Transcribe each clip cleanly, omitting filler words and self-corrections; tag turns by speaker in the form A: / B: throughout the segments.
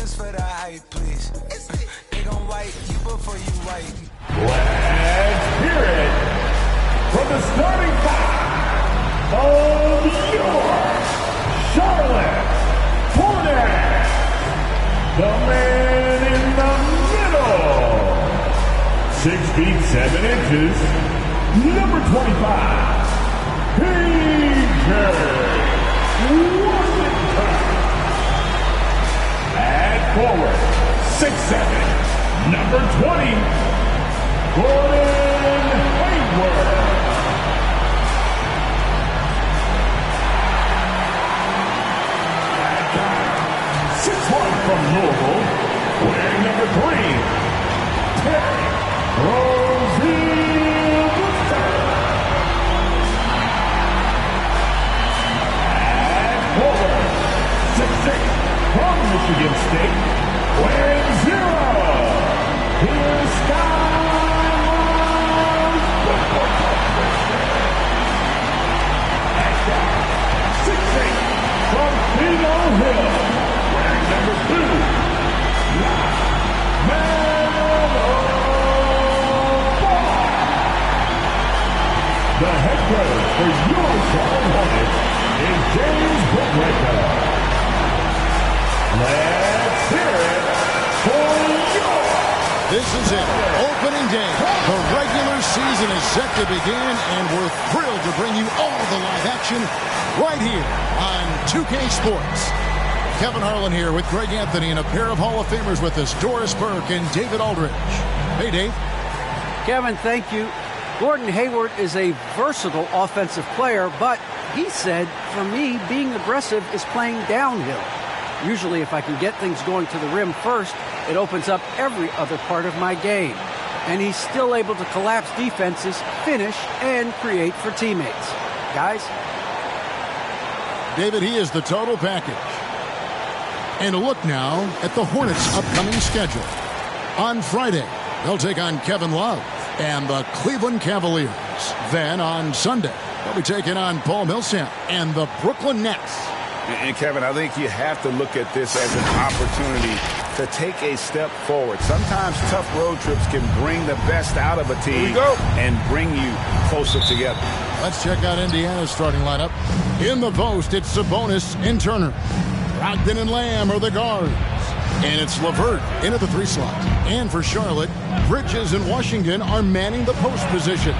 A: this for the hype, please. They gon' wipe you before you wipe.
B: Let's hear it from the starting five of your Charlotte Hornets. The man in the middle, 6 feet 7 inches, number 25, PJ Washington. At forward, 6'7", number 20, Gordon Hayward. At guard, 6'1" from Louisville, wearing number 3, Terry Rozier. At forward, 6'6", from Michigan State, wearing 0, here's Skylar At guard, 6'8", from Eagle Hill, wearing number 2, the head coach for your Charlotte Hornets is James Whitbreaker. Let's hear it for your...
C: This is it. Opening day. The regular season is set to begin, and we're thrilled to bring you all the live action right here on 2K Sports. Kevin Harlan here with Greg Anthony and a pair of Hall of Famers with us, Doris Burke and David Aldridge. Hey, Dave.
D: Kevin, thank you. Gordon Hayward is a versatile offensive player, but he said, for me, being aggressive is playing downhill. Usually, if I can get things going to the rim first, it opens up every other part of my game. And he's still able to collapse defenses, finish, and create for teammates. Guys?
C: David, he is the total package. And a look now at the Hornets' upcoming schedule. On Friday, they'll take on Kevin Love and the Cleveland Cavaliers. Then on Sunday, they'll be taking on Paul Millsap and the Brooklyn Nets.
E: And Kevin, I think you have to look at this as an opportunity to take a step forward. Sometimes tough road trips can bring the best out of a team and bring you closer together.
C: Let's check out Indiana's starting lineup. In the post, it's Sabonis and Turner. Brogdon and Lamb are the guards. And it's LeVert in at the 3 slot. And for Charlotte, Bridges and Washington are manning the post position.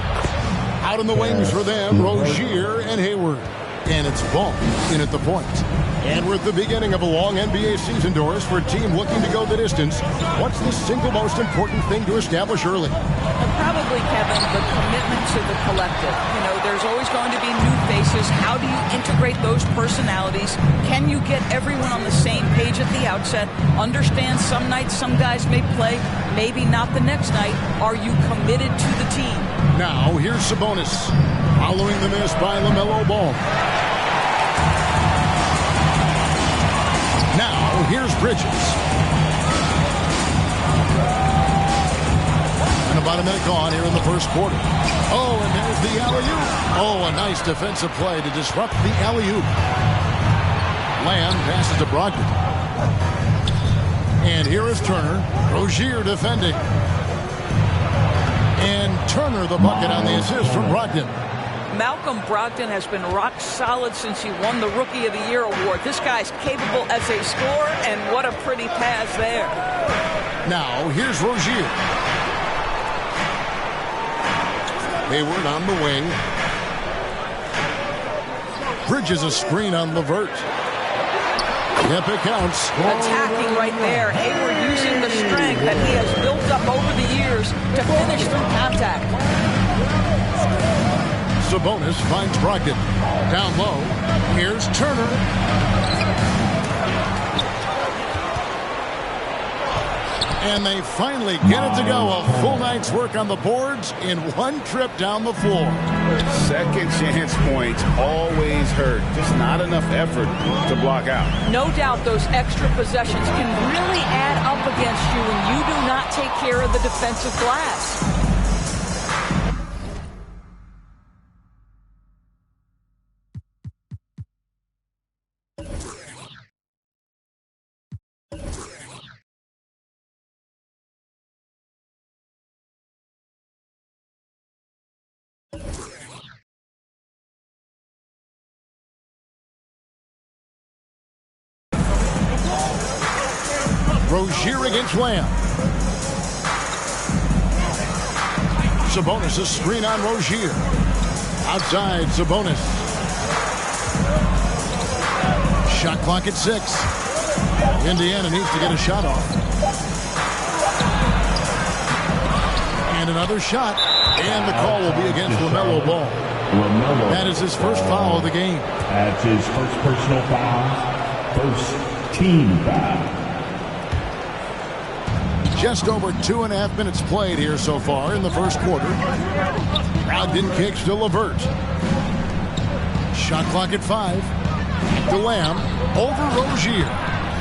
C: Out in the wings for them, Rozier and Hayward. And it's Ball in at the point. And we're at the beginning of a long NBA season, Doris, for a team looking to go the distance. What's the single most important thing to establish early?
F: Probably, Kevin, the commitment to the collective. You know, there's always going to be new faces. How do you integrate those personalities? Can you get everyone on the same page at the outset? Understand some nights some guys may play, maybe not the next night. Are you committed to the team?
C: Now, here's Sabonis, following the miss by LaMelo Ball. Now, here's Bridges. And about a minute gone here in the first quarter. Oh, and there's the alley-oop. Oh, a nice defensive play to disrupt the alley-oop. Lamb passes to Brogdon. And here is Turner. Rozier defending. And Turner the bucket on the assist from Brogdon.
F: Malcolm Brogdon has been rock solid since he won the Rookie of the Year award. This guy's capable as a scorer, and what a pretty pass there.
C: Now, here's Rozier. Hayward on the wing. Bridges a screen on LeVert. Yep, it counts.
F: Attacking right there. Hayward using the strength that he has built up over the years to finish through contact.
C: Sabonis finds Brogdon. Down low. Here's Turner. And they finally get it to go. A full night's work on the boards in one trip down the floor.
E: Second chance points always hurt. Just not enough effort to block out.
F: No doubt those extra possessions can really add up against you when you do not take care of the defensive glass.
C: Rozier against Lamb. Sabonis, a screen on Rozier. Outside, Sabonis. Shot clock at 6. Indiana needs to get a shot off. And another shot. And the call will be against LaMelo Ball. That is his first foul of the game.
B: That's his first personal foul. First team foul.
C: Just over 2.5 minutes played here so far in the first quarter. Brogdon kicks to LeVert. Shot clock at 5. To Lamb. Over Rozier.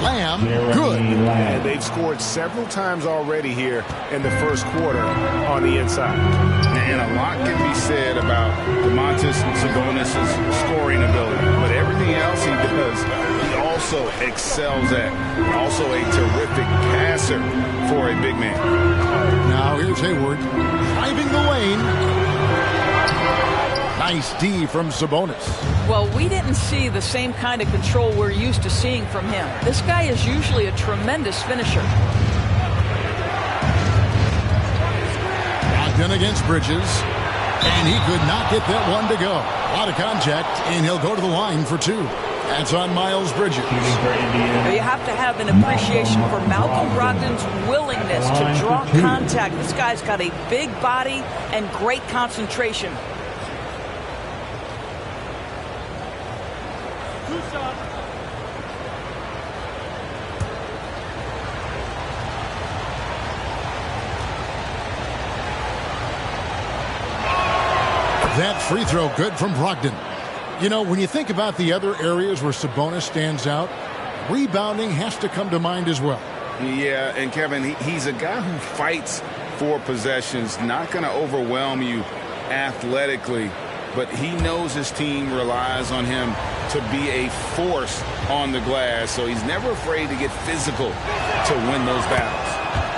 C: Lamb, good.
E: And they've scored several times already here in the first quarter on the inside. And a lot can be said about Domantas Sabonis' scoring ability. But everything else he does, he also excels at. Also a terrific passer for a big man.
C: Now here's Hayward driving the lane. Nice D from Sabonis.
F: Well, we didn't see the same kind of control we're used to seeing from him. This guy is usually a tremendous finisher.
C: Brogdon against Bridges. And he could not get that one to go. A lot of contact, and he'll go to the line for 2. That's on Miles Bridges.
F: You have to have an appreciation for Malcolm Brogdon's willingness to draw contact. This guy's got a big body and great concentration.
C: That free throw good from Brogdon. You know, when you think about the other areas where Sabonis stands out, rebounding has to come to mind as well.
E: Yeah, and Kevin, he's a guy who fights for possessions, not going to overwhelm you athletically, but he knows his team relies on him to be a force on the glass, so he's never afraid to get physical to win those battles.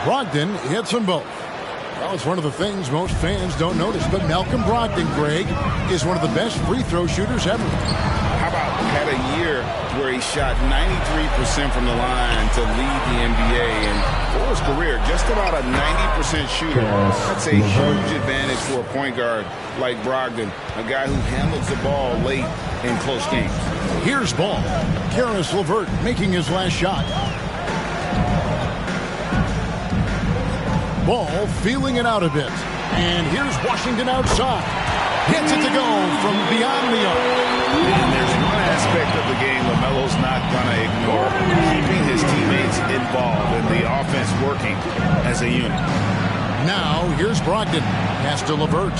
C: Brogdon hits them both. Well, it's one of the things most fans don't notice, but Malcolm Brogdon, Greg, is one of the best free throw shooters ever.
E: How about had a year where he shot 93% from the line to lead the NBA, and for his career, just about a 90% shooter. That's a huge advantage for a point guard like Brogdon, a guy who handles the ball late in close games.
C: Here's Ball. Karis LeVert making his last shot. Ball feeling it out a bit. And here's Washington outside. Gets it to go from beyond the arc.
E: And there's one aspect of the game LaMelo's not going to ignore. Keeping his teammates involved and the offense working as a unit.
C: Now here's Brogdon. Pass to LeVert.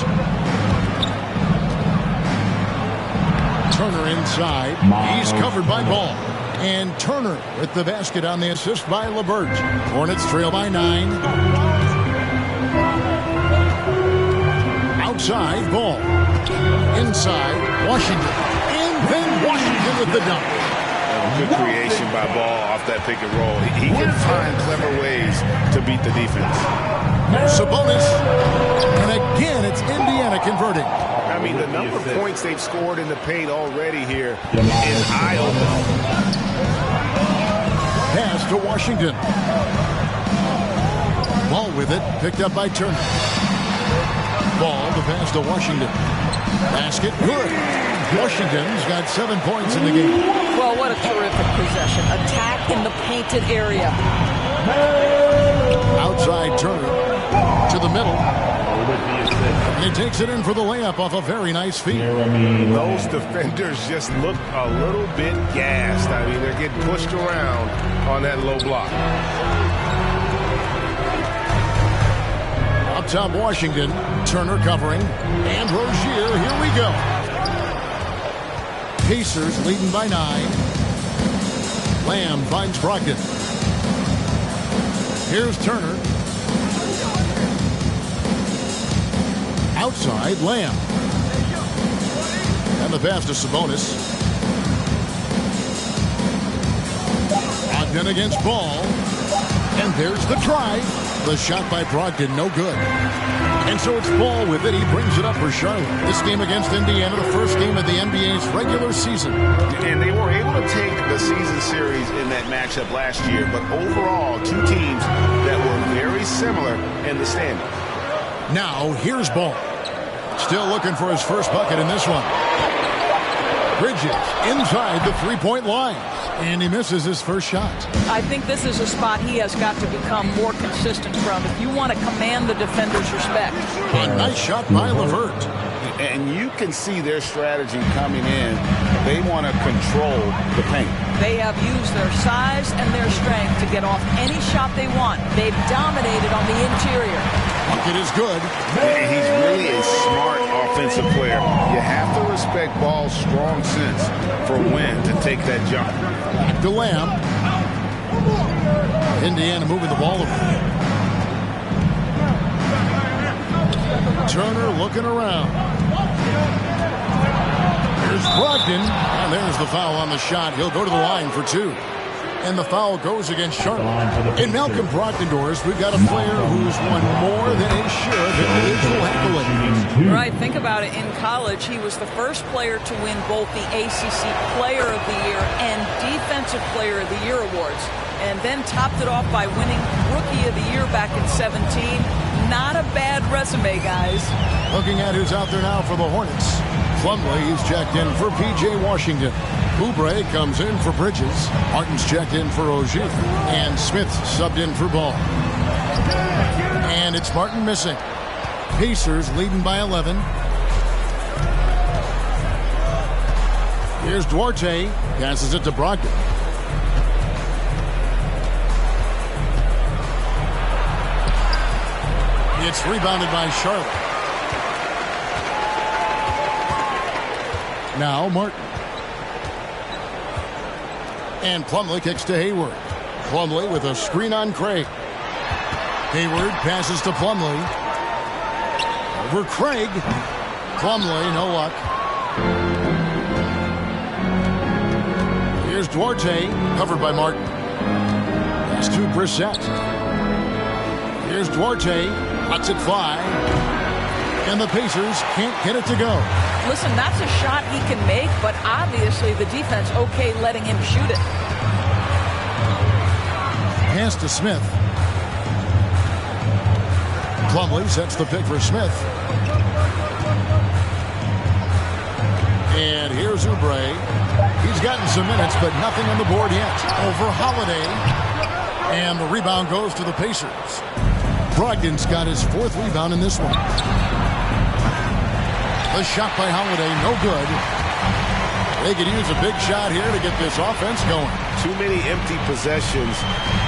C: Turner inside. He's covered by Ball. And Turner with the basket on the assist by LeVert. Hornets trail by 9. Outside, Ball. Inside, Washington. And then Washington with the dunk.
E: Good creation by Ball off that pick and roll. He can find clever ways to beat the defense.
C: Sabonis. And again, it's Indiana converting.
E: I mean, the number of points they've scored in the paint already here is eye-opening.
C: Pass to Washington. Ball with it, picked up by Turner. Ball, the pass to Washington. Basket, good. Washington's got 7 points in the game.
F: Well, what a terrific possession. Attack in the painted area.
C: Outside Turner to the middle. And he takes it in for the layup off a very nice feed.
E: Those defenders just look a little bit gassed. I mean, they're getting pushed around on that low block.
C: Up top, Washington. Turner covering. And Rozier, here we go. Pacers leading by 9. Lamb finds Brogdon. Here's Turner. Outside, Lamb. And the pass to Sabonis. Brogdon against Ball. And there's the try. The shot by Brogdon, no good. And so it's Ball with it. He brings it up for Charlotte. This game against Indiana, the first game of the NBA's regular season.
E: And they were able to take the season series in that matchup last year. But overall, two teams that were very similar in the standings.
C: Now, here's Ball. Still looking for his first bucket in this one. Bridges inside the three-point line. And he misses his first shot.
F: I think this is a spot he has got to become more consistent from if you want to command the defender's respect.
C: A nice shot by LeVert.
E: And you can see their strategy coming in. They want to control the paint.
F: They have used their size and their strength to get off any shot they want. They've dominated on the interior.
C: Bucket is good.
E: He's really a smart offensive player. You have to respect Ball's strong sense for when to take that jump.
C: Back to Lamb. Indiana moving the ball over. Turner looking around. Here's Brogdon. And there's the foul on the shot. He'll go to the line for two. And the foul goes against Charlotte. In Malcolm Brogdon, Doris, we've got a player who's won more than a share of individual accolades.
F: Right, think about it. In college, he was the first player to win both the ACC Player of the Year and Defensive Player of the Year awards. And then topped it off by winning Rookie of the Year back in 17. Not a bad resume, guys.
C: Looking at who's out there now for the Hornets. Plumlee, he's checked in for P.J. Washington. Oubre comes in for Bridges. Martin's checked in for Ogier. And Smith subbed in for Ball. And it's Martin missing. Pacers leading by 11. Here's Duarte. Passes it to Brogdon. It's rebounded by Charlotte. Now Martin. And Plumlee kicks to Hayward. Plumlee with a screen on Craig. Hayward passes to Plumlee. Over Craig. Plumlee, no luck. Here's Duarte, covered by Martin. Pass to Brissett. Here's Duarte, lets it fly. And the Pacers can't get it to go.
F: Listen, that's a shot he can make, but obviously the defense okay letting him shoot it.
C: Pass to Smith. Plumlee sets the pick for Smith. And here's Oubre. He's gotten some minutes, but nothing on the board yet. Over Holiday. And the rebound goes to the Pacers. Brogdon's got his fourth rebound in this one. The shot by Holiday, no good. They could use a big shot here to get this offense going.
E: Too many empty possessions.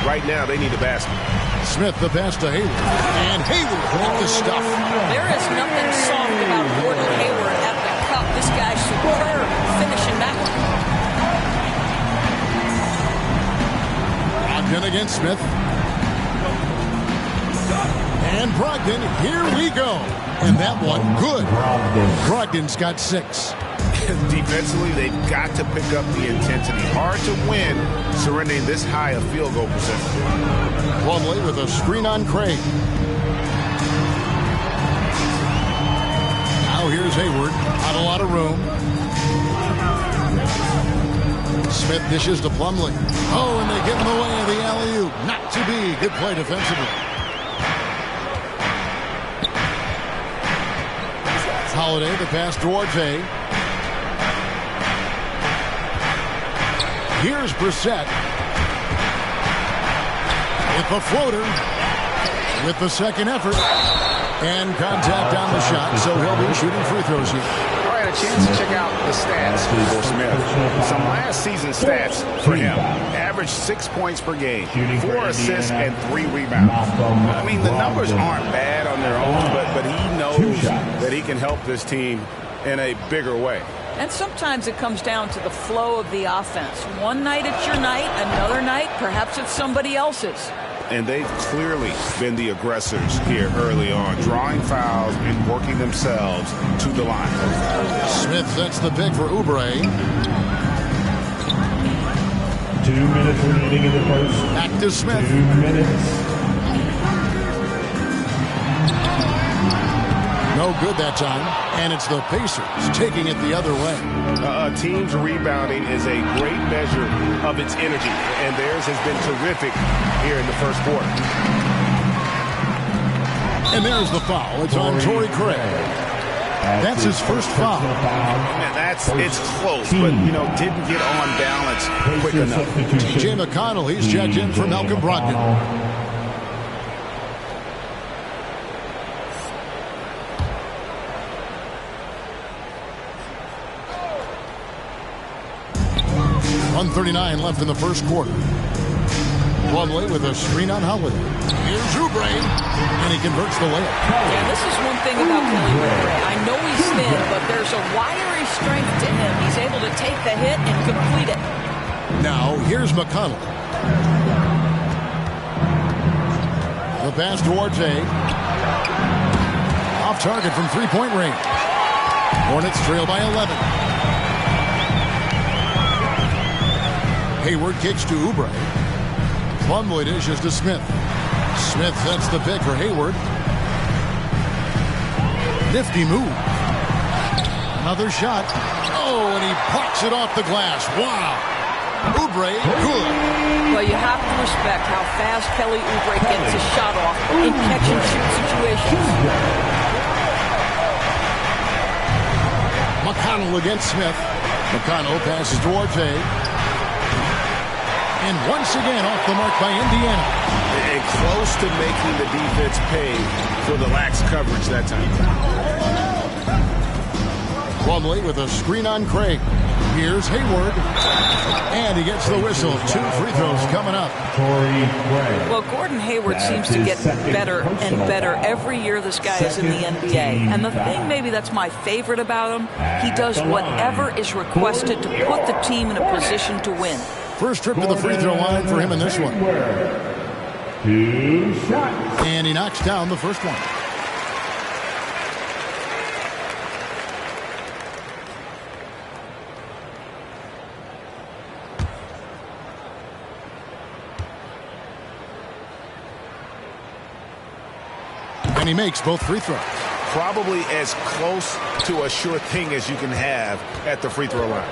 E: Right now, they need a basket.
C: Smith, the pass to Hayward. And Hayward with the stuff.
F: There is nothing soft about Gordon Hayward at the cup. This guy's superb finishing that one.
C: Brogdon against Smith. And Brogdon, here we go. And that one, good. Brogdon's got 6.
E: Defensively, they've got to pick up the intensity. Hard to win surrendering this high a field goal percentage.
C: Plumlee with a screen on Craig. Now here's Hayward. Not a lot of room. Smith dishes to Plumlee. Oh, and they get in the way of the alley-oop. Not to be. Good play defensively. Holiday, the pass to Duarte. Here's Brissett. With the floater. With the second effort. And contact on the shot, so he'll be shooting free throws here.
E: All right, a chance to check out the stats for Smith. Some last season stats for him. Average 6 points per game, 4 assists, and 3 rebounds. I mean, the numbers aren't bad on their own, but he knows that he can help this team in a bigger way.
F: And sometimes it comes down to the flow of the offense. One night it's your night, another night perhaps it's somebody else's.
E: And they've clearly been the aggressors here early on, drawing fouls and working themselves to the line.
C: Smith sets the pick for Oubre.
B: 2 minutes remaining in the first.
C: Back to Smith.
B: 2 minutes.
C: No good that time, and it's the Pacers taking it the other way.
E: A team's rebounding is a great measure of its energy, and theirs has been terrific here in the first quarter.
C: And there's the foul. It's on Torrey Craig. That's his first foul.
E: It's close, but, didn't get on balance quick enough.
C: T.J. McConnell, he's checked in for Malcolm Brogdon. .139 left in the first quarter. Plumlee with a screen on Holiday. Here's Oubre, and he converts the layup.
F: Yeah, this is one thing about Kelly Oubre. I know he's thin, but there's a wiry strength to him. He's able to take the hit and complete it.
C: Now, here's McConnell. The pass to Orte. Off target from three-point range. Hornets trail by 11. Hayward kicks to Oubre. Plumlee dishes to Smith. Smith sets the pick for Hayward. Nifty move. Another shot. Oh, and he parks it off the glass. Wow. Oubre, good.
F: Well, you have to respect how fast Kelly Oubre gets his shot off in catch-and-shoot situations.
C: McConnell against Smith. McConnell passes to Orte. And once again off the mark by Indiana.
E: And close to making the defense pay for the lax coverage that time.
C: Plumlee with a screen on Craig. Here's Hayward. And he gets the whistle. 2 free throws coming up.
F: Well, Gordon Hayward seems to get better and better every year this guy is in the NBA. And the thing maybe that's my favorite about him, he does whatever is requested to put the team in a position to win.
C: First trip to the free throw line for him in this one.
B: 2 shots.
C: And he knocks down the first one. And he makes both free throws.
E: Probably as close to a sure thing as you can have at the free throw line.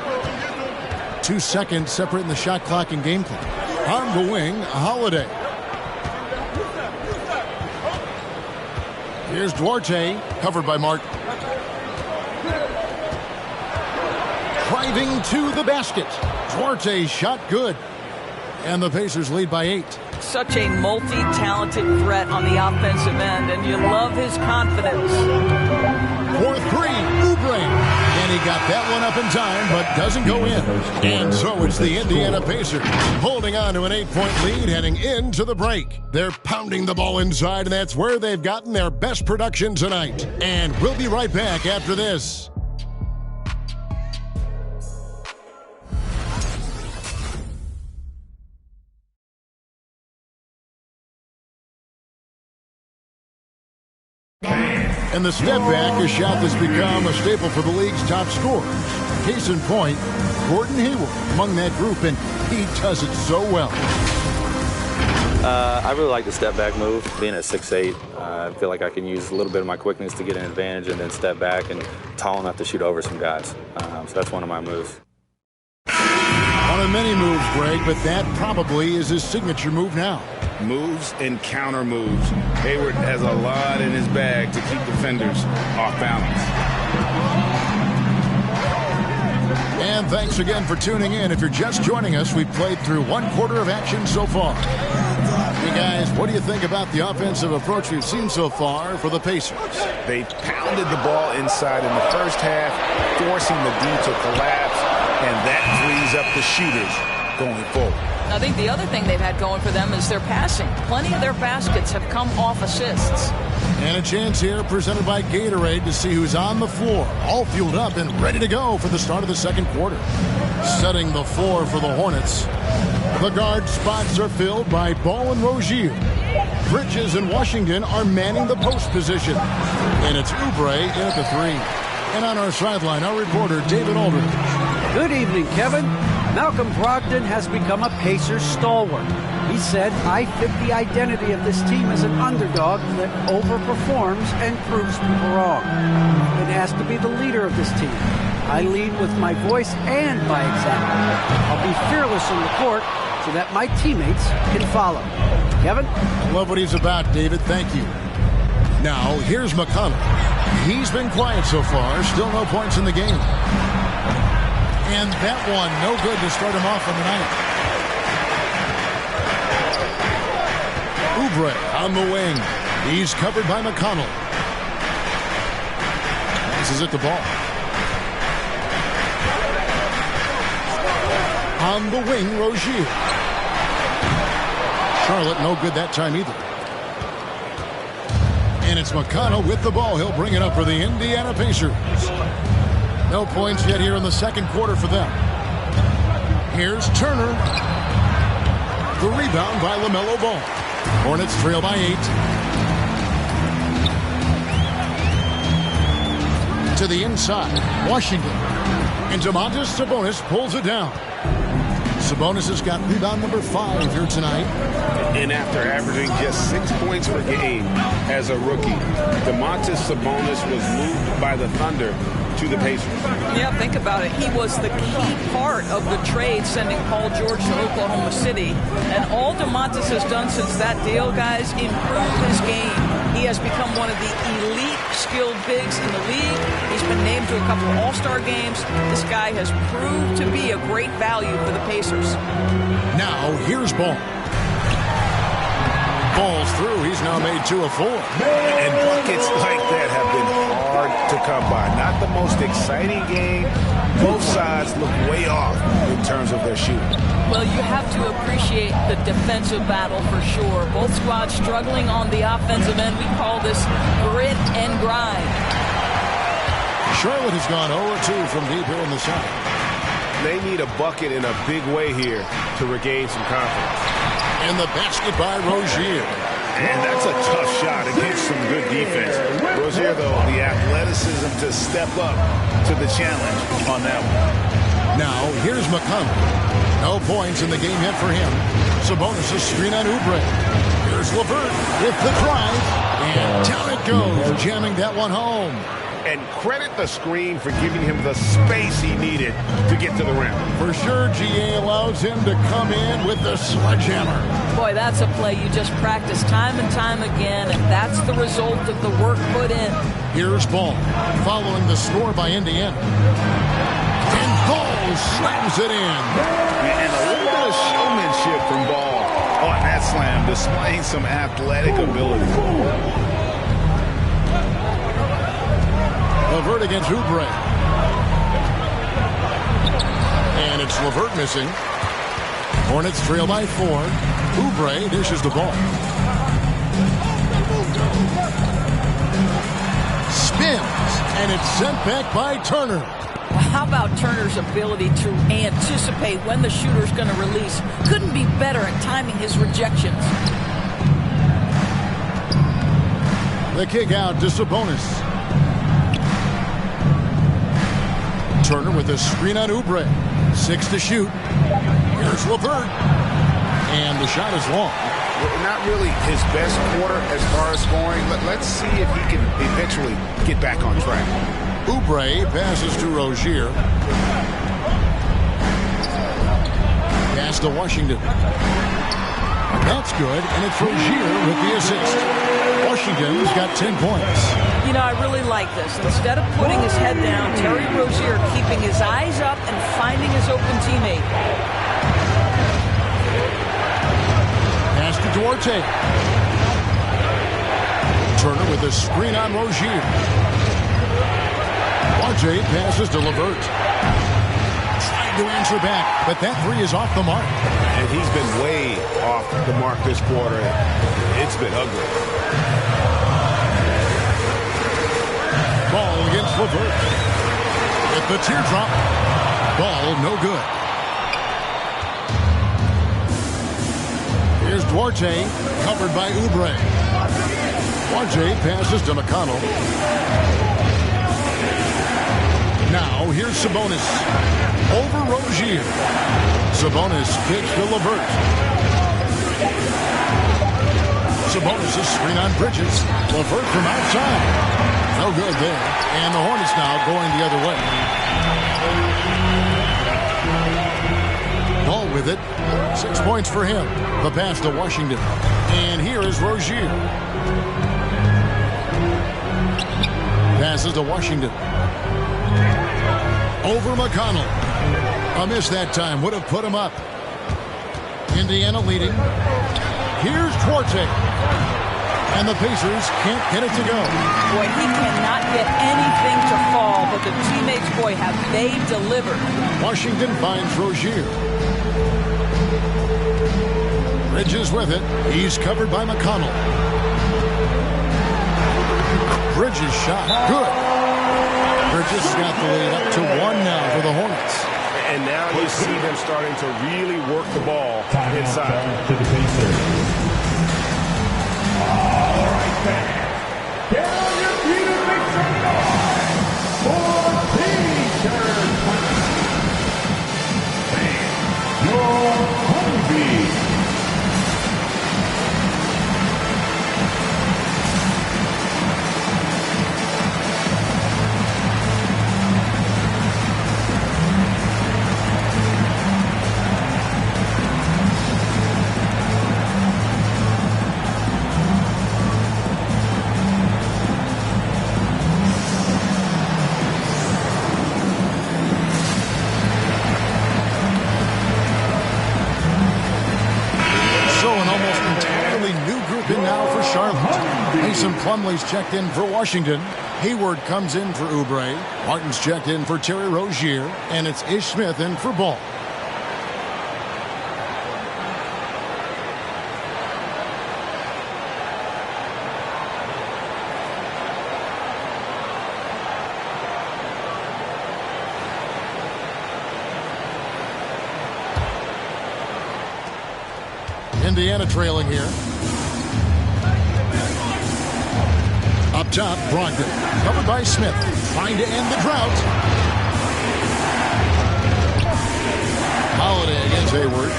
C: 2 seconds separating the shot clock and game clock. On the wing, Holiday. Here's Duarte, covered by Martin. Driving to the basket. Duarte's shot good. And the Pacers lead by 8.
F: Such a multi-talented threat on the offensive end, and you love his confidence.
C: 4-3, Oubre. And he got that one up in time, but doesn't go in. And so it's the Indiana Pacers holding on to an 8-point lead heading into the break. They're pounding the ball inside, and that's where they've gotten their best production tonight. And we'll be right back after this. And the step back, a shot that's become a staple for the league's top scorers. Case in point, Gordon Hayward among that group, and he does it so well.
G: I really like the step back move. Being at 6'8", I feel like I can use a little bit of my quickness to get an advantage and then step back and tall enough to shoot over some guys. So that's one of my moves.
C: One of many moves, Greg, but that probably is his signature move now.
E: Moves and counter moves. Hayward has a lot in his bag to keep defenders off balance.
C: And thanks again for tuning in. If you're just joining us, we've played through 1 quarter of action so far. Hey guys, what do you think about the offensive approach we've seen so far for the Pacers?
E: They pounded the ball inside in the first half, forcing the D to collapse, and that frees up the shooters going forward.
F: I think the other thing they've had going for them is their passing. Plenty of their baskets have come off assists.
C: And a chance here presented by Gatorade to see who's on the floor, all fueled up and ready to go for the start of the second quarter. Setting the floor for the Hornets. The guard spots are filled by Ball and Rozier. Bridges and Washington are manning the post position. And it's Oubre in at the 3. And on our sideline, our reporter, David Aldridge.
D: Good evening, Kevin. Malcolm Brogdon has become a Pacers stalwart. He said, I fit the identity of this team as an underdog that overperforms and proves people wrong. It has to be the leader of this team. I lead with my voice and by example. I'll be fearless on the court so that my teammates can follow. Kevin?
C: I love what he's about, David. Thank you. Now, here's McConnell. He's been quiet so far. Still no points in the game. And that one, no good to start him off on the night. Oubre on the wing. He's covered by McConnell. Passes it the ball. On the wing, Rozier. Charlotte, no good that time either. And it's McConnell with the ball. He'll bring it up for the Indiana Pacers. No points yet here in the second quarter for them. Here's Turner. The rebound by LaMelo Ball. Hornets trail by 8. To the inside, Washington. And Domantas Sabonis pulls it down. Sabonis has got rebound number 5 here tonight.
E: And after averaging just 6 points per game as a rookie, Domantas Sabonis was moved by the Thunder to the Pacers.
F: Yeah, think about it. He was the key part of the trade sending Paul George to Oklahoma City. And all Domantas has done since that deal, guys, improved his game. He has become one of the elite skilled bigs in the league. He's been named to a couple of All-Star games. This guy has proved to be a great value for the Pacers.
C: Now, here's Ball. Ball's through. He's now made 2 of 4.
E: And buckets like that have been hard to come by. Not the most exciting game. Both sides look way off in terms of their shooting.
F: Well, you have to appreciate the defensive battle for sure. Both squads struggling on the offensive end. We call this grit and grind.
C: Charlotte has gone 0-2 from deep here on the side.
E: They need a bucket in a big way here to regain some confidence.
C: And the basket by Rozier.
E: And that's a tough shot against some good defense. Rozier, though, the athleticism to step up to the challenge on that one.
C: Now, here's McConnell. No points in the game yet for him. Sabonis' screen on Oubre. Here's LeVert with the drive. And down it goes, jamming that one home.
E: And credit the screen for giving him the space he needed to get to the rim.
C: For sure, GA allows him to come in with the sledgehammer.
F: Boy, that's a play you just practice time and time again, and that's the result of the work put in.
C: Here's Ball, following the score by Indiana. And Ball slams it in.
E: And a little bit of showmanship from Ball on that slam, displaying some athletic ability.
C: LeVert against Oubre. And it's LeVert missing. Hornets trail by 4. Oubre dishes the ball. Spins, and it's sent back by Turner.
F: How about Turner's ability to anticipate when the shooter's going to release? Couldn't be better at timing his rejections.
C: The kick out to Sabonis. Turner with a screen on Oubre. 6 to shoot. Here's LeVert. And the shot is long.
E: Not really his best quarter as far as scoring. Let's see if he can eventually get back on track.
C: Oubre passes to Rozier. Pass to Washington. That's good, and it's Rozier with the assist. Washington's got 10 points.
F: You know, I really like this. Instead of putting his head down, Terry Rozier keeping his eyes up and finding his open teammate.
C: Pass to Duarte. Turner with a screen on Rozier. Duarte passes to LeVert. Trying to answer back, but that 3 is off the mark.
E: And he's been way off the mark this quarter. It's been ugly.
C: Ball against LeVert. With the teardrop. Ball no good. Here's Duarte, covered by Oubre. Duarte passes to McConnell. Now here's Sabonis. Over Rozier. Sabonis kicks to LeVert. Sabonis' screen on Bridges. LeVert from outside. No good there. And the Hornets now going the other way. Ball with it. 6 points for him. The pass to Washington. And here is Rozier. Passes to Washington. Over McConnell. A miss that time. Would have put him up. Indiana leading. Here's Duarte. And the Pacers can't get it to go.
F: Boy, he cannot get anything to fall, but the teammates, boy, have they delivered.
C: Washington finds Rozier. Bridges with it. He's covered by McConnell. Bridges shot. Good. Bridges has got the lead up to 1 now for the Hornets.
E: And now you see them starting to really work the ball inside.
B: To the Pacers. All right, fans. Get on your feet and make some noise for Pacers. Fans, your hungry.
C: Plumlee's checked in for Washington. Hayward comes in for Oubre. Martin's checked in for Terry Rozier. And it's Ish Smith in for Ball. Indiana trailing here. Up top, Brogdon. Covered by Smith. Trying to end the drought. Holiday against Hayward.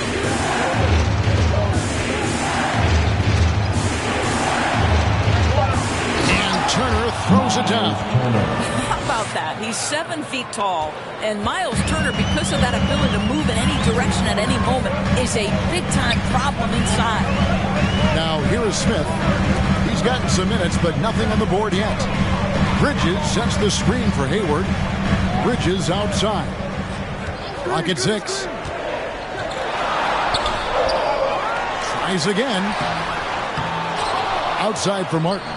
C: And Turner throws it down.
F: How about that? He's 7 feet tall. And Miles Turner, because of that ability to move in any direction at any moment, is a big-time problem inside.
C: Now, here is Smith. He's gotten some minutes, but nothing on the board yet. Bridges sets the screen for Hayward. Bridges outside. Clock at 6. Tries again. Outside for Martin.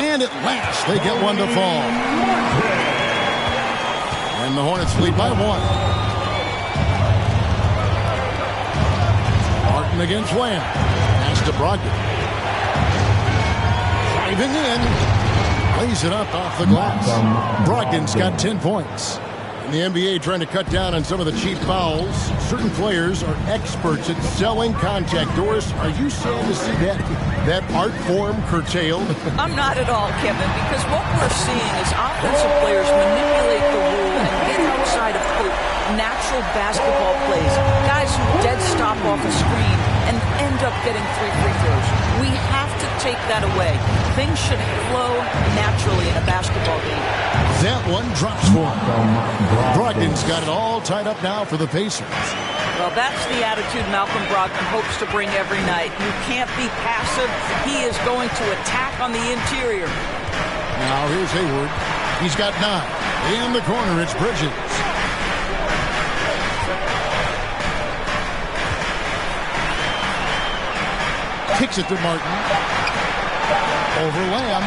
C: And at last, they get one to fall. And the Hornets lead by 1. Martin against Lamb. Pass to Brogdon. Driving in. Lays it up off the glass. Brogdon's got 10 points. In the NBA trying to cut down on some of the cheap fouls. Certain players are experts at selling contact. Doris, are you sad to see that art form curtailed?
F: I'm not at all, Kevin, because what we're seeing is offensive players manipulate the rule and get outside of quote natural basketball plays. Guys who dead stop off a screen and end up getting 3 free throws. We have to take that away. Things should flow naturally in a basketball game.
C: That one drops for him. Brogdon's got it all tied up now for the Pacers.
F: Well, that's the attitude Malcolm Brogdon hopes to bring every night. You can't be passive. He is going to attack on the interior.
C: Now here's Hayward. He's got 9. In the corner, it's Bridges. Kicks it to Martin. Over Lamb.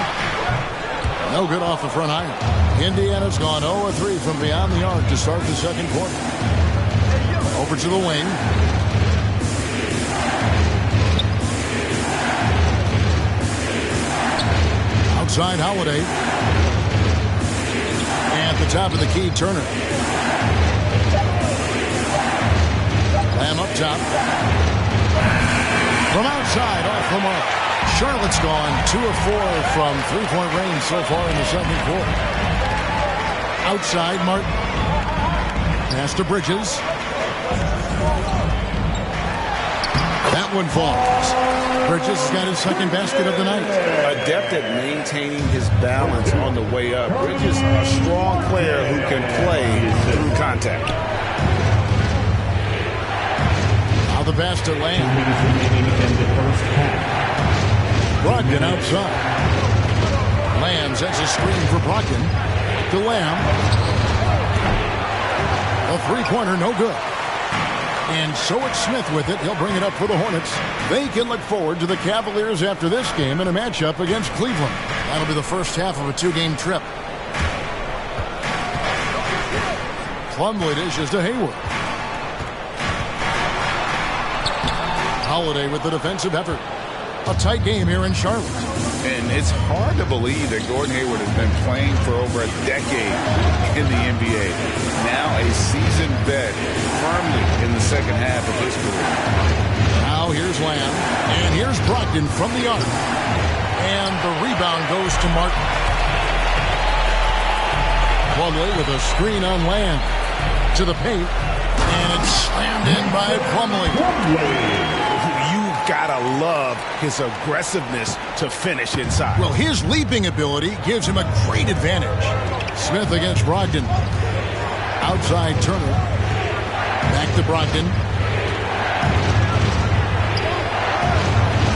C: No good off the front iron. Indiana's gone 0-3 from beyond the arc to start the second quarter. Over to the wing. Outside Holiday. And at the top of the key, Turner. Lamb up top. From outside, off the mark. Charlotte's gone 2 of 4 from three-point range so far in the second quarter. Outside, Martin. Pass to Bridges. That one falls. Bridges has got his second basket of the night.
E: Adept at maintaining his balance on the way up. Bridges, a strong player who can play through contact.
C: Now the pass to Lamb. Brogdon outside. Lamb sets a screen for Brogdon. To Lamb. A three-pointer, no good. And so it's Smith with it. He'll bring it up for the Hornets. They can look forward to the Cavaliers after this game in a matchup against Cleveland. That'll be the first half of a 2-game trip. Plumlee dishes to Hayward. Holiday with the defensive effort. A tight game here in Charlotte.
E: And it's hard to believe that Gordon Hayward has been playing for over a decade in the NBA. Now a seasoned vet firmly in the second half of his career.
C: Now here's Lamb. And here's Brogdon from the arc. And the rebound goes to Martin. Plumlee with a screen on Lamb. To the paint. And it's slammed in by Plumlee.
E: Gotta love his aggressiveness to finish inside.
C: Well, his leaping ability gives him a great advantage. Smith against Brogdon. Outside Turner. Back to Brogdon.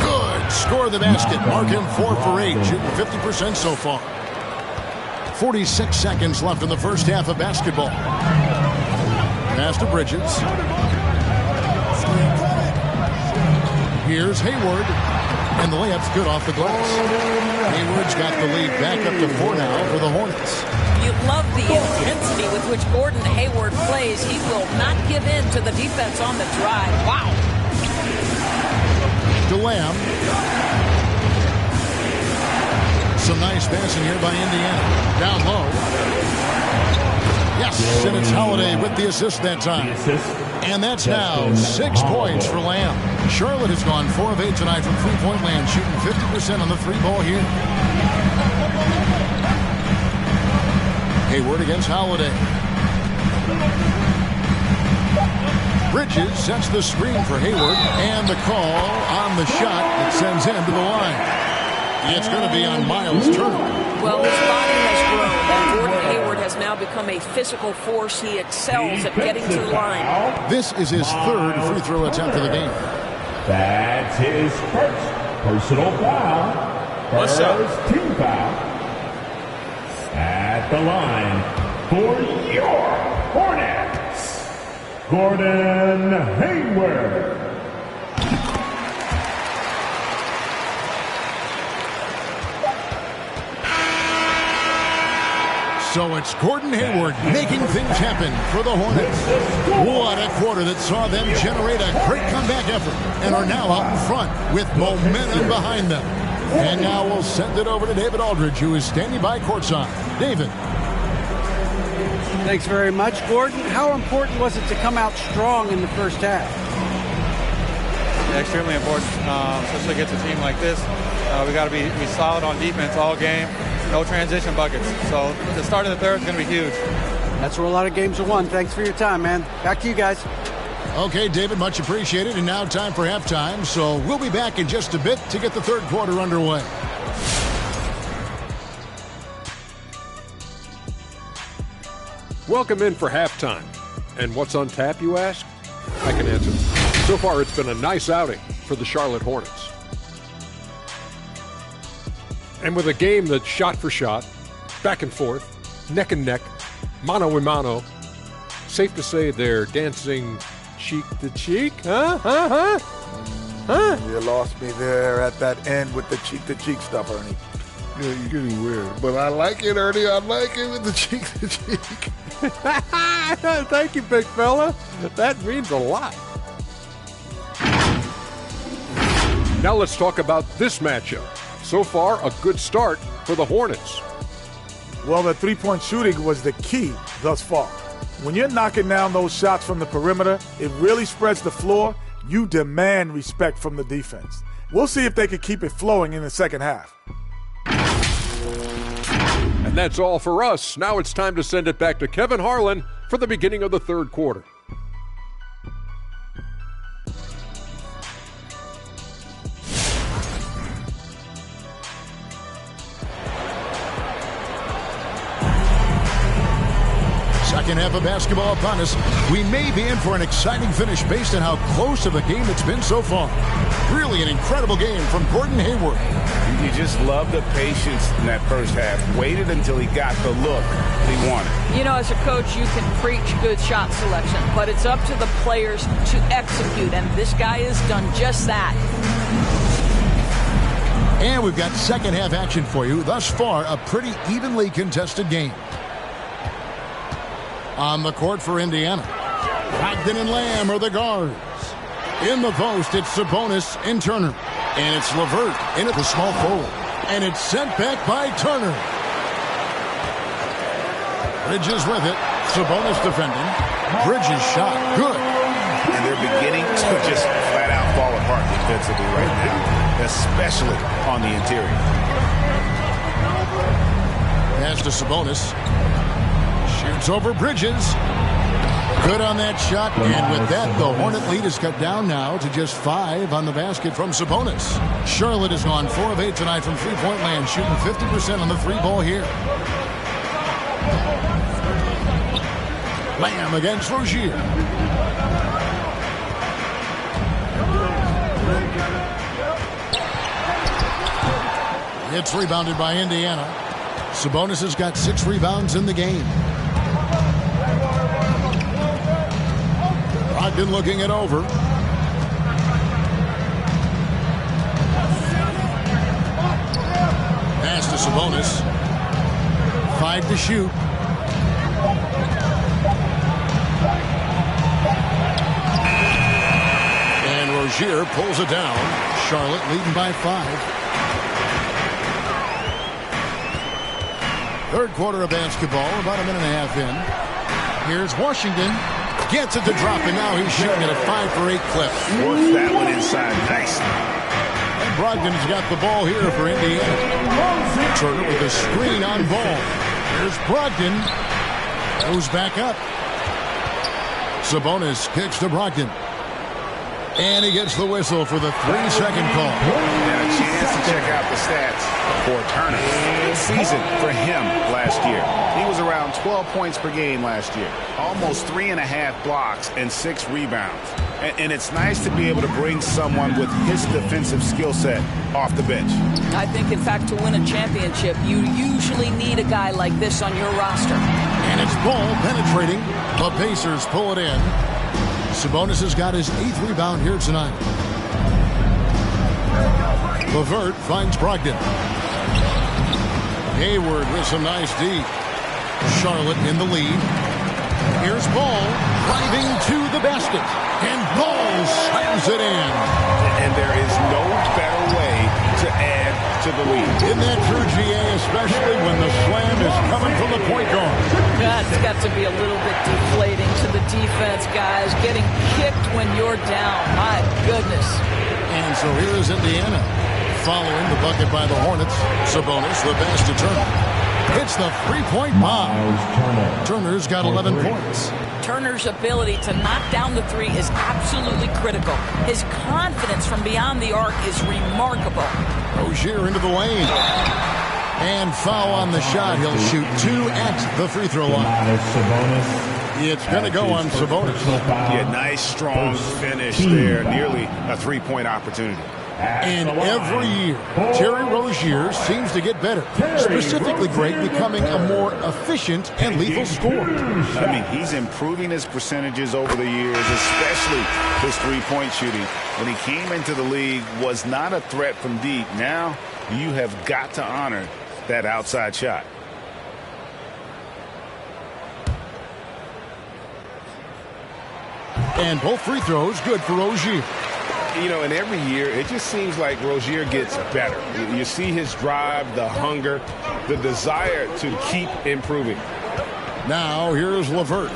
C: Good. Score the basket. Mark him 4 for 8. Shooting 50% so far. 46 seconds left in the first half of basketball. Pass to Bridges. Here's Hayward, and the layup's good off the glass. Hayward's got the lead back up to 4 now for the Hornets.
F: You love the intensity with which Gordon Hayward plays. He will not give in to the defense on the drive. Wow.
C: To Lamb. Some nice passing here by Indiana. Down low. Yes, and it's Holiday with the assist that time. And that's now 6 points for Lamb. Charlotte has gone 4 of 8 tonight from three-point land, shooting 50% on the three ball here. Hayward against Holiday. Bridges sets the screen for Hayward, and the call on the shot that sends him to the line. It's going to be on Miles Turner.
F: Well, his body has grown, and Gordon Hayward has now become a physical force. He excels at getting to the line.
C: This is his 3rd free throw attempt of the game.
B: That's his first personal foul.
E: What's up?
B: First team foul. At the line for your Hornets, Gordon Hayward.
C: So it's Gordon Hayward making things happen for the Hornets. What a quarter that saw them generate a great comeback effort and are now out in front with momentum behind them. And now we'll send it over to David Aldridge, who is standing by courtside. David.
D: Thanks very much, Gordon. How important was it to come out strong in the first half?
H: Yeah, extremely important, especially against a team like this. We got to be solid on defense all game. No transition buckets. So the start of the third is going to be huge.
D: That's where a lot of games are won. Thanks for your time, man. Back to you guys.
C: Okay, David, much appreciated. And now time for halftime. So we'll be back in just a bit to get the third quarter underway.
I: Welcome in for halftime. And what's on tap, you ask? I can answer. So far, it's been a nice outing for the Charlotte Hornets. And with a game that's shot for shot, back and forth, neck and neck, mano a mano, safe to say they're dancing cheek to cheek, huh?
J: You lost me there at that end with the cheek-to-cheek stuff, Ernie.
K: Yeah, you're getting weird. But I like it, Ernie. I like it with the cheek-to-cheek.
I: Thank you, big fella. That means a lot. Now let's talk about this matchup. So far, a good start for the Hornets.
J: Well, the three-point shooting was the key thus far. When you're knocking down those shots from the perimeter, it really spreads the floor, you demand respect from the defense. We'll see if they can keep it flowing in the second half.
I: And that's all for us. Now it's time to send it back to Kevin Harlan for the beginning of the third quarter.
C: Second half of basketball upon us. We may be in for an exciting finish based on how close of a game it's been so far. Really an incredible game from Gordon Hayward.
E: You just love the patience in that first half. Waited until he got the look he wanted.
F: You know, as a coach, you can preach good shot selection, but it's up to the players to execute, and this guy has done just that.
C: And we've got second half action for you. Thus far, a pretty evenly contested game. On the court for Indiana, Brogdon and Lamb are the guards. In the post, it's Sabonis and Turner. And it's LeVert in at the small forward. And it's sent back by Turner. Bridges with it. Sabonis defending. Bridges shot. Good.
E: And they're beginning to just flat out fall apart defensively right now, especially on the interior.
C: Pass to Sabonis. Shoots over Bridges. Good on that shot. And with that, the Hornet lead is cut down now to just 5 on the basket from Sabonis. Charlotte has gone 4 of 8 tonight from three-point land, shooting 50% on the three ball here. Lamb against Rozier. It's rebounded by Indiana. Sabonis has got 6 rebounds in the game. Brogdon looking it over. Pass to Sabonis. 5 to shoot. And Rozier pulls it down. Charlotte leading by 5. Third quarter of basketball, about a minute and a half in. Here's Washington. Gets it to drop, and now he's shooting at a 5 for 8 clip.
E: Works that one inside nicely.
C: And Brogdon's got the ball here for Indiana. Turner with a screen on ball. Here's Brogdon. Goes back up. Sabonis kicks to Brogdon. And he gets the whistle for the 3-second call.
E: And a chance to check out the stats for Turner. Good season for him last year. He was around 12 points per game last year. Almost 3.5 blocks and 6 rebounds. And it's nice to be able to bring someone with his defensive skill set off the bench.
F: I think, in fact, to win a championship, you usually need a guy like this on your roster.
C: And it's ball penetrating. The Pacers pull it in. Sabonis has got his 8th rebound here tonight. LeVert finds Brogdon. Hayward with some nice D. Charlotte in the lead. Here's Ball driving to the basket. And Ball slams it in.
E: And there is no better way to add to the lead.
C: Isn't that true, GA? Especially when the slam is coming from the point guard.
F: That's got to be a little bit deflating to the defense, guys. Getting kicked when you're down. My goodness.
C: And so here is Indiana. Following the bucket by the Hornets. Sabonis, the pass to Turner. Hits the three-point bomb. Turner's got 11 points.
F: Turner's ability to knock down the three is absolutely critical. His confidence from beyond the arc is remarkable.
C: Rozier into the lane. And foul on the shot. He'll shoot 2 at the free throw line. It's going to go on Sabonis.
E: Yeah, nice, strong finish there. Nearly a 3-point opportunity.
C: And every year, Terry Rozier seems to get better. Specifically great, becoming a more efficient and lethal scorer.
E: I mean, he's improving his percentages over the years, especially his three-point shooting. When he came into the league, was not a threat from deep. Now, you have got to honor that outside shot.
C: And both free throws good for Rozier.
L: You know, and every year, it just seems like Rozier gets better. You see his drive, the hunger, the desire to keep improving.
C: Now, here's LeVert.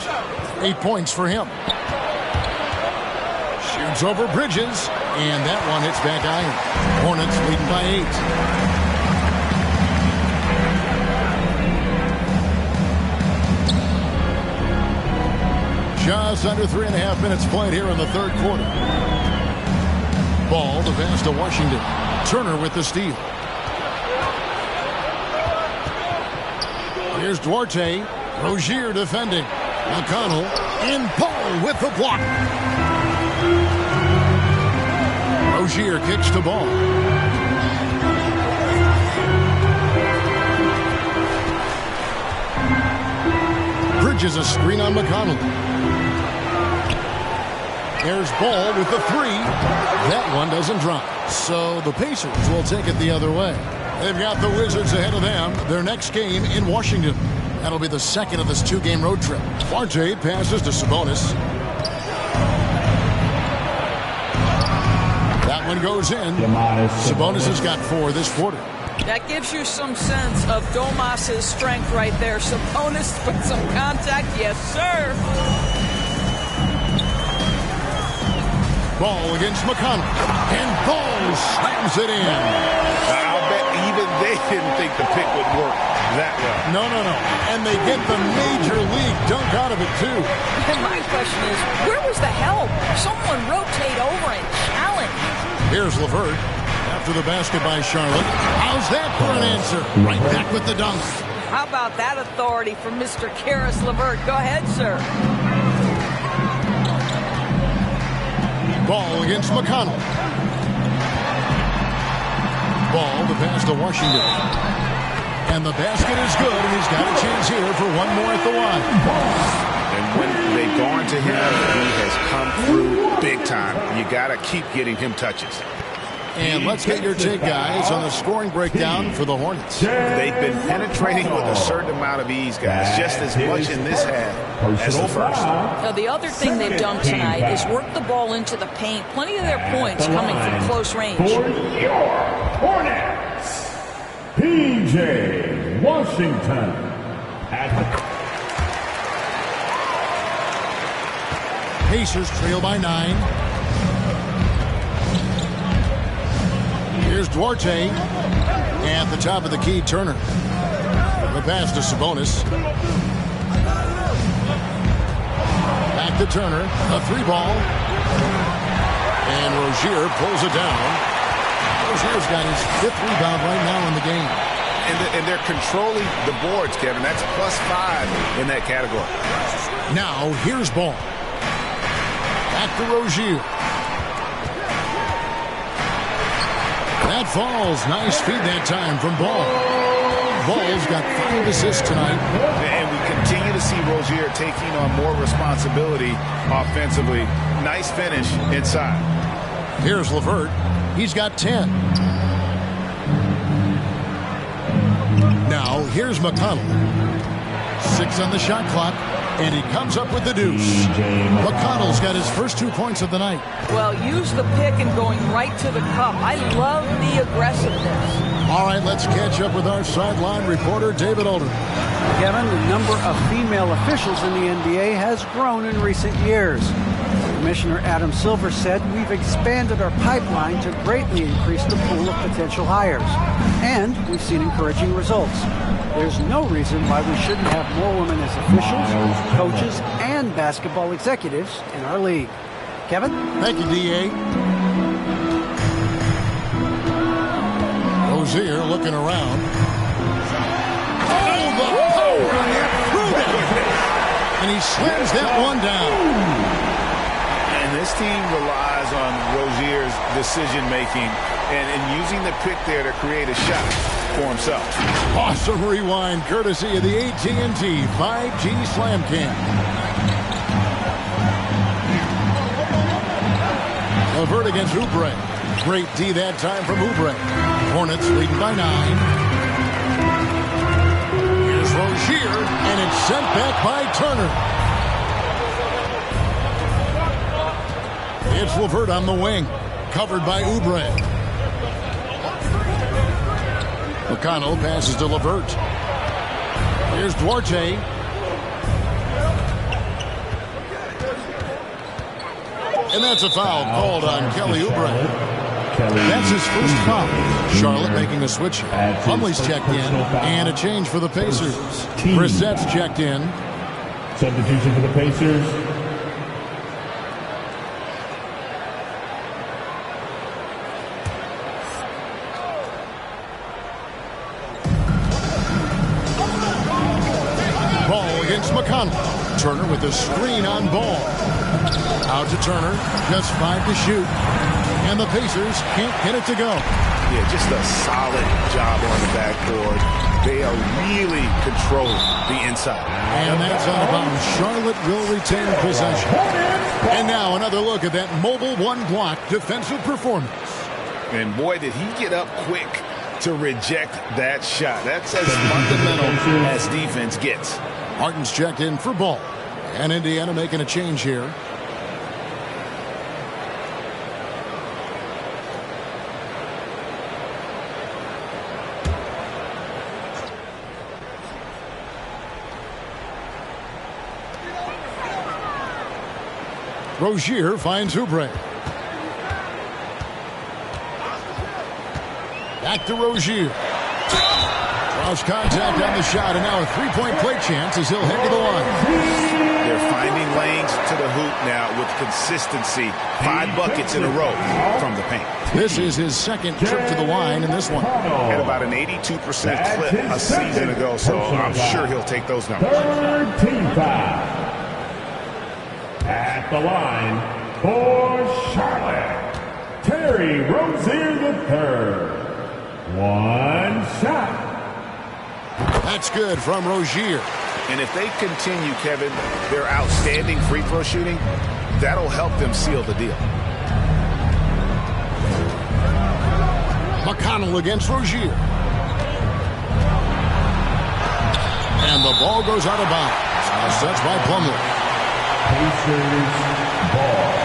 C: 8 points for him. It's over Bridges, and that one hits back iron. Hornets leading by 8. Just under 3.5 minutes played here in the third quarter. Ball to pass to Washington. Turner with the steal. Here's Duarte. Rozier defending. McConnell in. Ball with the block. Rozier kicks the ball. Bridges a screen on McConnell. There's Ball with the three. That one doesn't drop. So the Pacers will take it the other way. They've got the Wizards ahead of them. Their next game in Washington. That'll be the second of this two-game road trip. Duarte passes to Sabonis. That one goes in. Sabonis has got 4 this quarter.
F: That gives you some sense of Domas's strength right there. Sabonis put some contact. Yes, sir.
C: Ball against McConnell. And Ball slams it in.
L: I'll bet even they didn't think the pick would work that well.
C: No. And they get the major league dunk out of it, too.
F: And my question is, where was the help? Someone rotate over and challenge.
C: Here's LeVert. After the basket by Charlotte. How's that for an answer? Right back with the dunk.
F: How about that authority from Mr. Karis LeVert? Go ahead, sir.
C: Ball against McConnell. Ball to pass to Washington. And the basket is good, and he's got a chance here for one more at the line.
L: And when they've gone to him, he has come through big time. You got to keep getting him touches.
C: And let's get your take, guys, on the scoring breakdown for the Hornets.
L: They've been penetrating with a certain amount of ease, guys, just as much in this half as the first.
F: Now, the other thing they've done tonight is work the ball into the paint. Plenty of their points coming from close range.
B: For your Hornets, P.J. Washington.
C: Pacers trail by 9. Here's Duarte. At the top of the key, Turner. The pass to Sabonis. Back to Turner. A 3-ball. And Rozier pulls it down. Rozier's got his 5th rebound right now in the game.
L: And they're controlling the boards, Kevin. That's +5 in that category.
C: Now, here's Ball. Back to Rozier. That falls. Nice feed that time from Ball. Ball's got 5 assists tonight.
L: And we continue to see Rozier taking on more responsibility offensively. Nice finish inside.
C: Here's LeVert. He's got 10. Now, here's McConnell. 6 on the shot clock. And he comes up with the deuce. McConnell's got his first 2 points of the night.
F: Well, use the pick and going right to the cup. I love the aggressiveness.
C: All right, let's catch up with our sideline reporter, David Alden.
D: Kevin, the number of female officials in the NBA has grown in recent years. Commissioner Adam Silver said we've expanded our pipeline to greatly increase the pool of potential hires. And we've seen encouraging results. There's no reason why we shouldn't have more women as officials, coaches, and basketball executives in our league. Kevin?
C: Thank you, D.A. Rozier looking around. Oh, the power! And he slams that one down.
L: And this team relies on Rozier's decision-making and using the pick there to create a shot for himself.
C: Awesome rewind courtesy of the AT&T 5G Slam Cam. LeVert against Oubre. Great D that time from Oubre. Hornets leading by 9. Here's Rozier, and it's sent back by Turner. It's LeVert on the wing, covered by Oubre. McConnell passes to LeVert. Here's Duarte. And that's a foul called on Kelly Oubre. That's his first foul. Charlotte making a switch. Plumlee's checked in, and a change for the Pacers. Brissett's checked in.
B: Substitution for the Pacers.
C: Ball against McConnell. Turner with a screen on Ball. Out to Turner. Just 5 to shoot. And the Pacers can't get it to go.
E: Yeah, just a solid job on the backboard. They are really controlling the inside.
C: And that's out of bounds. Charlotte will retain possession. And now another look at that mobile one-block defensive performance.
E: And boy, did he get up quick to reject that shot. That's as fundamental as defense gets.
C: Martin's checked in for Ball. And Indiana making a change here. Rozier finds Oubre. Back to Rozier. Draws contact on the shot, and now a three-point play chance as he'll head to the line.
E: They're finding lanes to the hoop now with consistency. 5 buckets in a row from the paint.
C: This is his second trip to the line in this one.
E: Had about an 82% clip a season ago, so I'm sure he'll take those numbers.
B: Third team foul. At the line for Charlotte, Terry Rozier III. 1 shot.
C: That's good from Rozier.
E: And if they continue, Kevin, their outstanding free throw shooting, that'll help them seal the deal.
C: McConnell against Rozier. And the ball goes out of bounds. That's by Plumlee.
B: Pacers ball.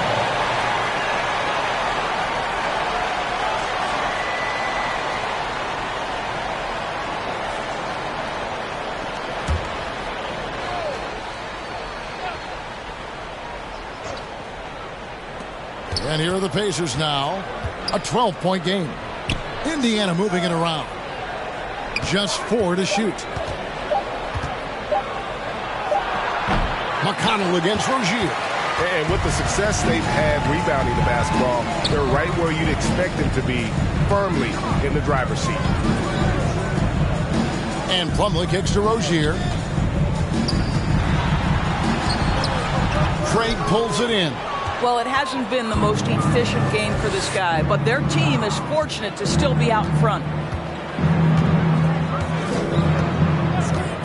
C: And here are the Pacers now. A 12-point game. Indiana moving it around. Just 4 to shoot. McConnell against Rozier.
L: And with the success they've had rebounding the basketball, they're right where you'd expect them to be, firmly in the driver's seat.
C: And Plumlee kicks to Rozier. Craig pulls it in.
F: Well, it hasn't been the most efficient game for this guy, but their team is fortunate to still be out in front.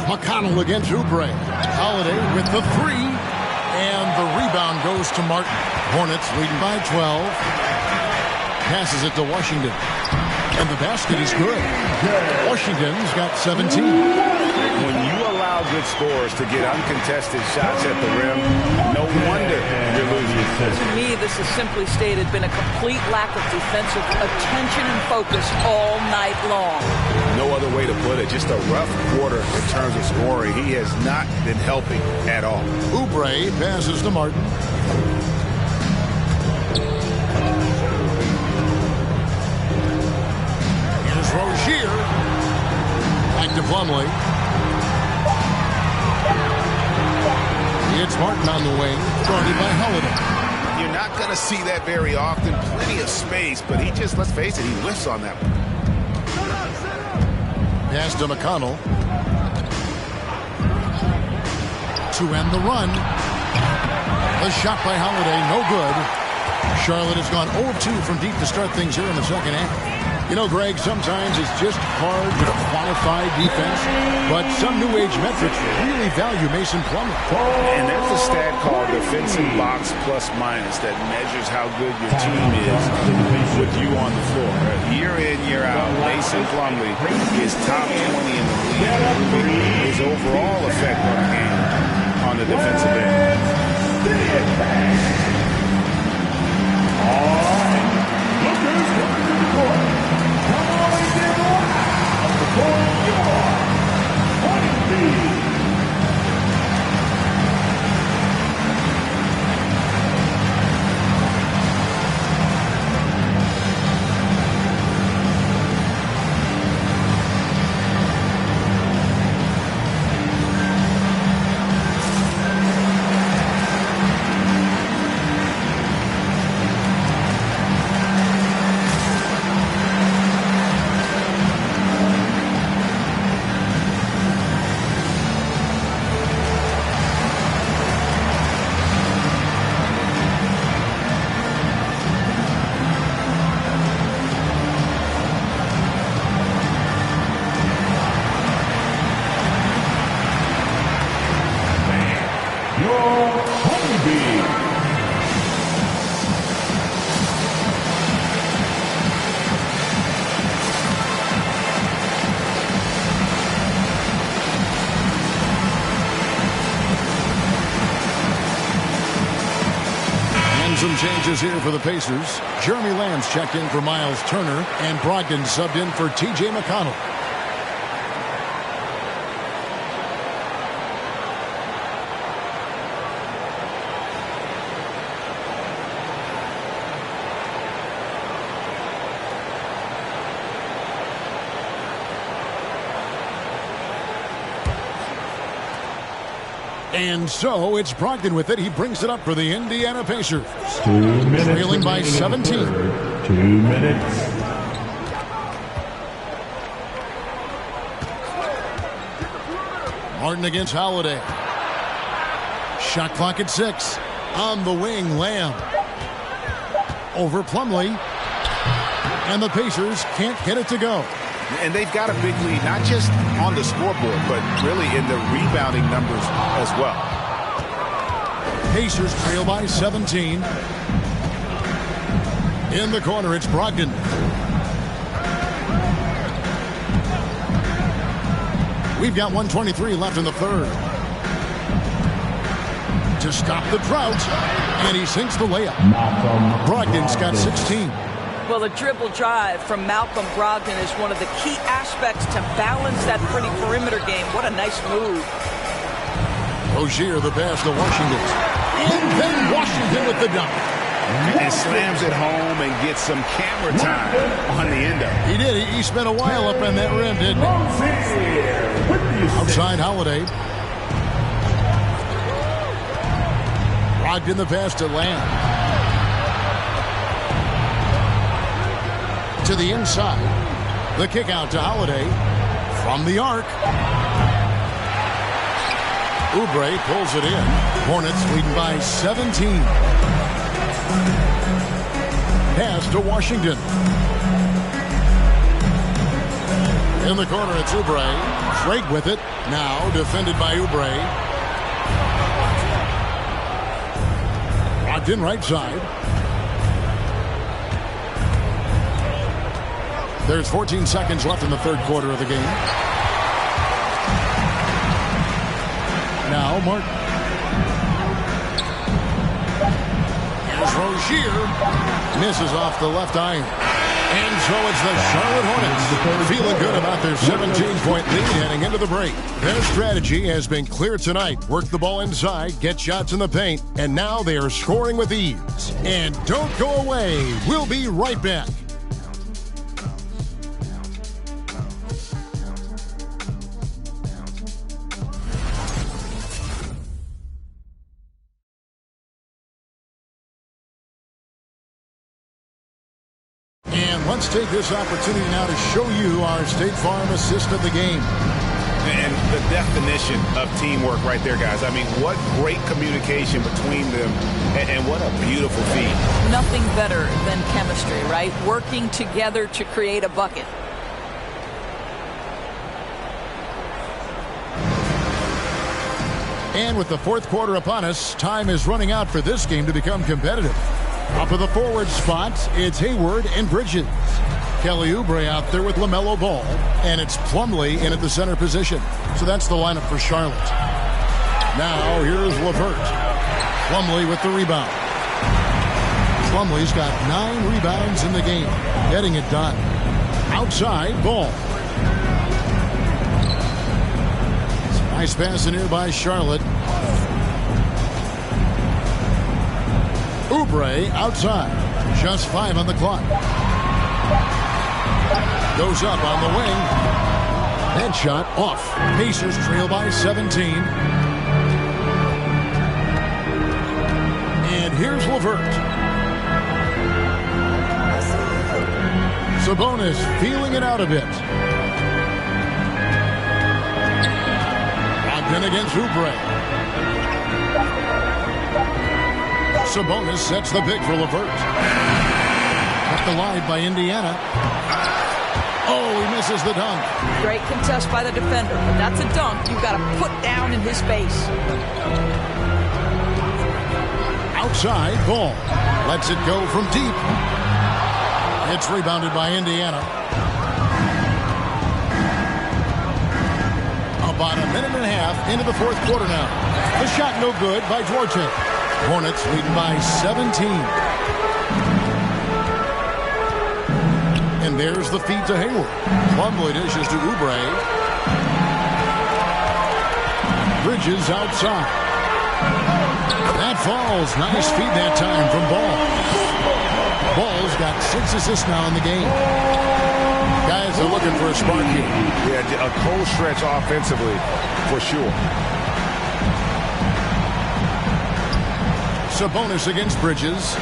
C: McConnell against Oubre. Holiday with the 3. And the rebound goes to Martin. Hornets leading by 12. Passes it to Washington. And the basket is good. Washington's got 17.
E: When you allow good scorers to get uncontested shots at the rim, no wonder you're losing.
F: To me, this has simply stated been a complete lack of defensive attention and focus all night long.
E: No other way to put it. Just a rough quarter in terms of scoring. He has not been helping at all.
C: Oubre passes to Martin. Here's Rozier. Back to Plumlee. It's Martin on the wing, guarded by Holiday.
E: You're not going to see that very often. Plenty of space, but he just, let's face it, he whiffs on that one.
C: Pass to McConnell. To end the run. A shot by Holiday, no good. Charlotte has gone 0-2 from deep to start things here in the second half. You know, Greg, sometimes it's just hard to quantify defense, but some new age metrics really value Mason Plumlee.
E: And there's a stat called defensive box plus minus that measures how good your team is with you on the floor. Year in, year out, Mason Plumlee is top 20 in the league. His overall effect on the game on the defensive end.
C: Some changes here for the Pacers. Jeremy Lamb's checked in for Miles Turner, and Brogdon subbed in for T.J. McConnell. And so it's Brogdon with it. He brings it up for the Indiana Pacers.
B: 2 minutes.
C: Trailing by 17.
B: 2 minutes.
C: Martin against Holiday. Shot clock at 6. On the wing, Lamb. Over Plumlee. And the Pacers can't get it to go.
E: And they've got a big lead, not just on the scoreboard, but really in the rebounding numbers as well.
C: Pacers trail by 17. In the corner, it's Brogdon. We've got 1:23 left in the third. To stop the drought, and he sinks the layup. Brogdon's got 16.
F: Well, the dribble drive from Malcolm Brogdon is one of the key aspects to balance that pretty perimeter game. What a nice move.
C: Rozier, the pass to Washington. And then Washington with the dunk.
E: And slams it home and gets some camera time on the end of it.
C: He did. He spent a while up on that rim, didn't he? Outside Holiday. Brogdon the pass to Lamb. To the inside. The kick out to Holiday. From the arc. Oubre pulls it in. Hornets leading by 17. Pass to Washington. In the corner, it's Oubre. Craig with it. Now defended by Oubre. Brogdon right side. There's 14 seconds left in the third quarter of the game. Now Martin. Here's Rozier. Misses off the left iron. And so it's the Charlotte Hornets feeling good about their 17-point lead heading into the break. Their strategy has been clear tonight. Work the ball inside, get shots in the paint, and now they are scoring with ease. And don't go away. We'll be right back. Let's take this opportunity now to show you our State Farm assist of the game.
E: And the definition of teamwork right there, guys. I mean, what great communication between them, and what a beautiful feat.
F: Nothing better than chemistry, right? Working together to create a bucket.
C: And with the fourth quarter upon us, time is running out for this game to become competitive. Up of the forward spot, it's Hayward and Bridges. Kelly Oubre out there with LaMelo Ball. And it's Plumlee in at the center position. So that's the lineup for Charlotte. Now here's LeVert. Plumlee with the rebound. Plumlee's got 9 rebounds in the game. Getting it done. Outside, Ball. Nice pass in here by Charlotte. Oubre outside. Just 5 on the clock. Goes up on the wing. Headshot off. Pacers trail by 17. And here's LeVert. Sabonis feeling it out a bit. Brogdon against Oubre. Sabonis sets the pick for LeVert. Kept alive by Indiana. Oh, he misses the dunk.
F: Great contest by the defender, but that's a dunk you've got to put down in his face.
C: Outside, Ball. Lets it go from deep. It's rebounded by Indiana. About a minute and a half into the fourth quarter now. The shot no good by Duarte. Hornets leading by 17. And there's the feed to Hayward. Plumlee dishes to Oubre. Bridges outside. That falls. Nice feed that time from Ball. Ball's got 6 assists now in the game. Guys are looking for a spark here.
L: Yeah, a cold stretch offensively for sure.
C: Sabonis against Bridges.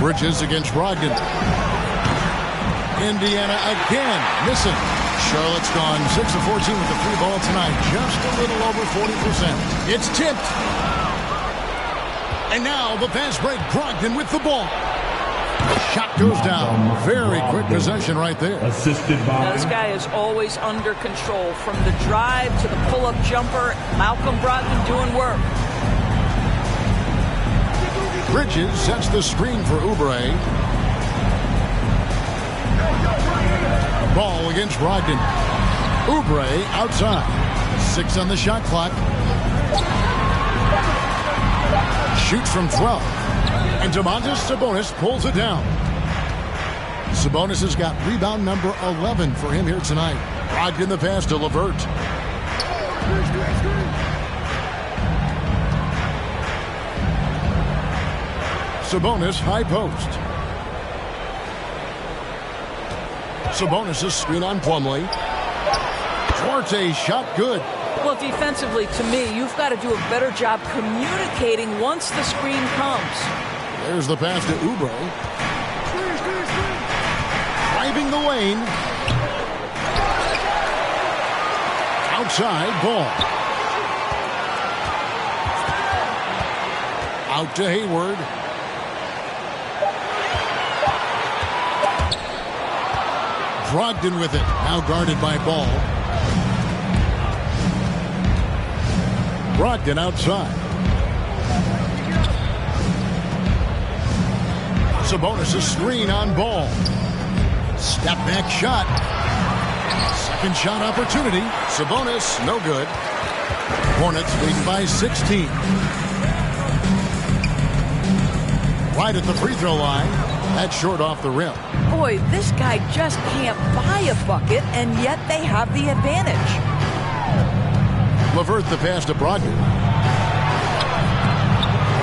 C: Bridges against Brogdon. Indiana again missing. Charlotte's gone 6 of 14 with the free ball tonight. Just a little over 40%. It's tipped. And now the fast break. Brogdon with the ball. Shot goes down. Very quick possession right there.
K: Assisted by.
F: This guy is always under control. From the drive to the pull-up jumper, Malcolm Brogdon doing work.
C: Bridges sets the screen for Oubre. Ball against Brogdon. Oubre outside. 6 on the shot clock. Shoots from 12. And Domantas Sabonis pulls it down. Sabonis has got rebound number 11 for him here tonight. Brogdon the pass to LeVert. Sabonis high post. Sabonis' screen on Plumlee. Duarte shot good.
F: Well, defensively, to me, you've got to do a better job communicating once the screen comes.
C: There's the pass to Oubre. Driving the lane. Outside, Ball. Out to Hayward. Brogdon with it. Now guarded by Ball. Brogdon outside. Sabonis' screen on Ball. Step back shot. Second shot opportunity. Sabonis, no good. Hornets leading by 16. Right at the free throw line. That's short off the rim.
F: Boy, this guy just can't buy a bucket, and yet they have the advantage.
C: LeVert the pass to Brogdon.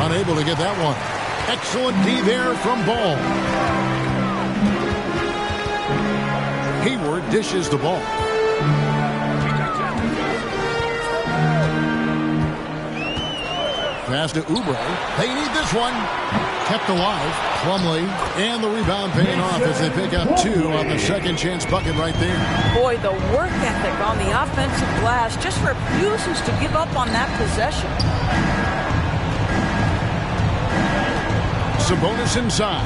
C: Unable to get that one. Excellent D there from Ball. Hayward dishes the ball. Pass to Oubre. They need this one. Kept alive. Plumlee and the rebound paying off as they pick up 2 on the second chance bucket right there.
F: Boy, the work ethic on the offensive glass just refuses to give up on that possession.
C: Sabonis inside.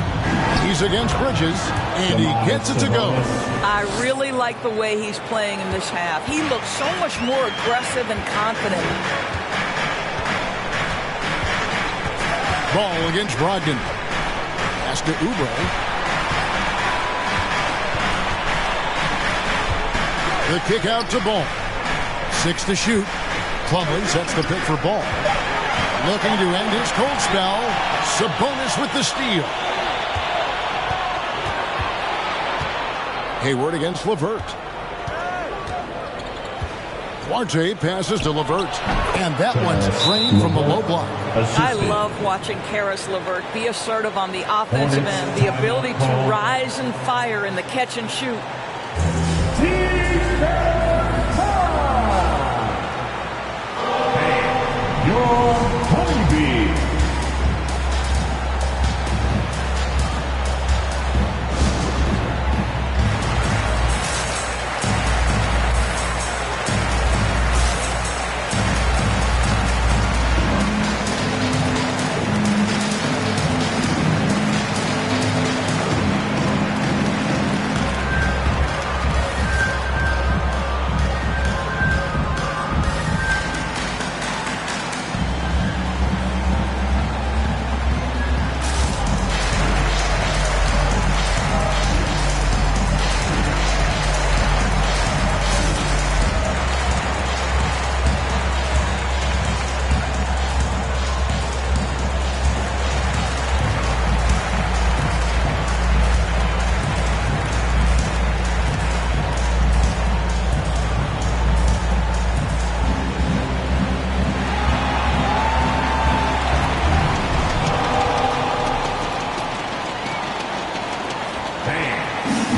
C: He's against Bridges, and he gets it to go.
F: I really like the way he's playing in this half. He looks so much more aggressive and confident.
C: Ball against Brogdon. Pass to Oubre. The kick out to Ball. 6 to shoot. Plumlee sets the pick for Ball. Looking to end his cold spell. Sabonis with the steal. Hayward against LeVert. Duarte passes to LeVert. And that one's framed from the low block.
F: I love watching Karis LeVert be assertive on the offensive end. The ability to rise and fire in the catch and shoot.
B: Your honeybee.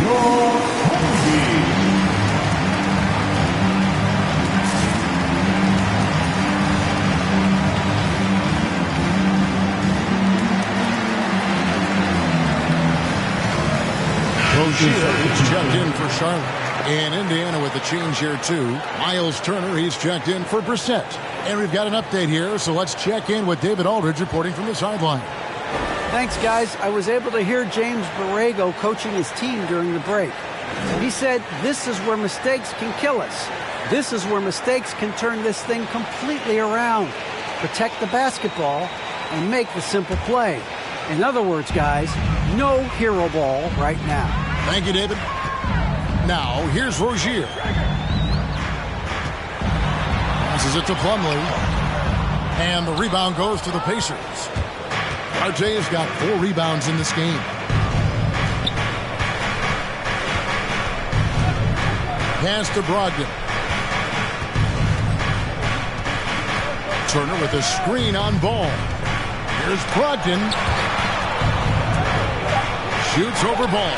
B: Your Honesty.
C: Rozier is checked in for Charlotte. And Indiana with the change here, too. Miles Turner, he's checked in for Brissett. And we've got an update here, so let's check in with David Aldridge reporting from the sideline.
D: Thanks, guys. I was able to hear James Borrego coaching his team during the break. He said, this is where mistakes can kill us. This is where mistakes can turn this thing completely around. Protect the basketball and make the simple play. In other words, guys, no hero ball right now.
C: Thank you, David. Now, here's Rozier. Passes it to Plumlee. And the rebound goes to the Pacers. RJ has got 4 rebounds in this game. Pass to Brogdon. Turner with a screen on Ball. Here's Brogdon. Shoots over Ball.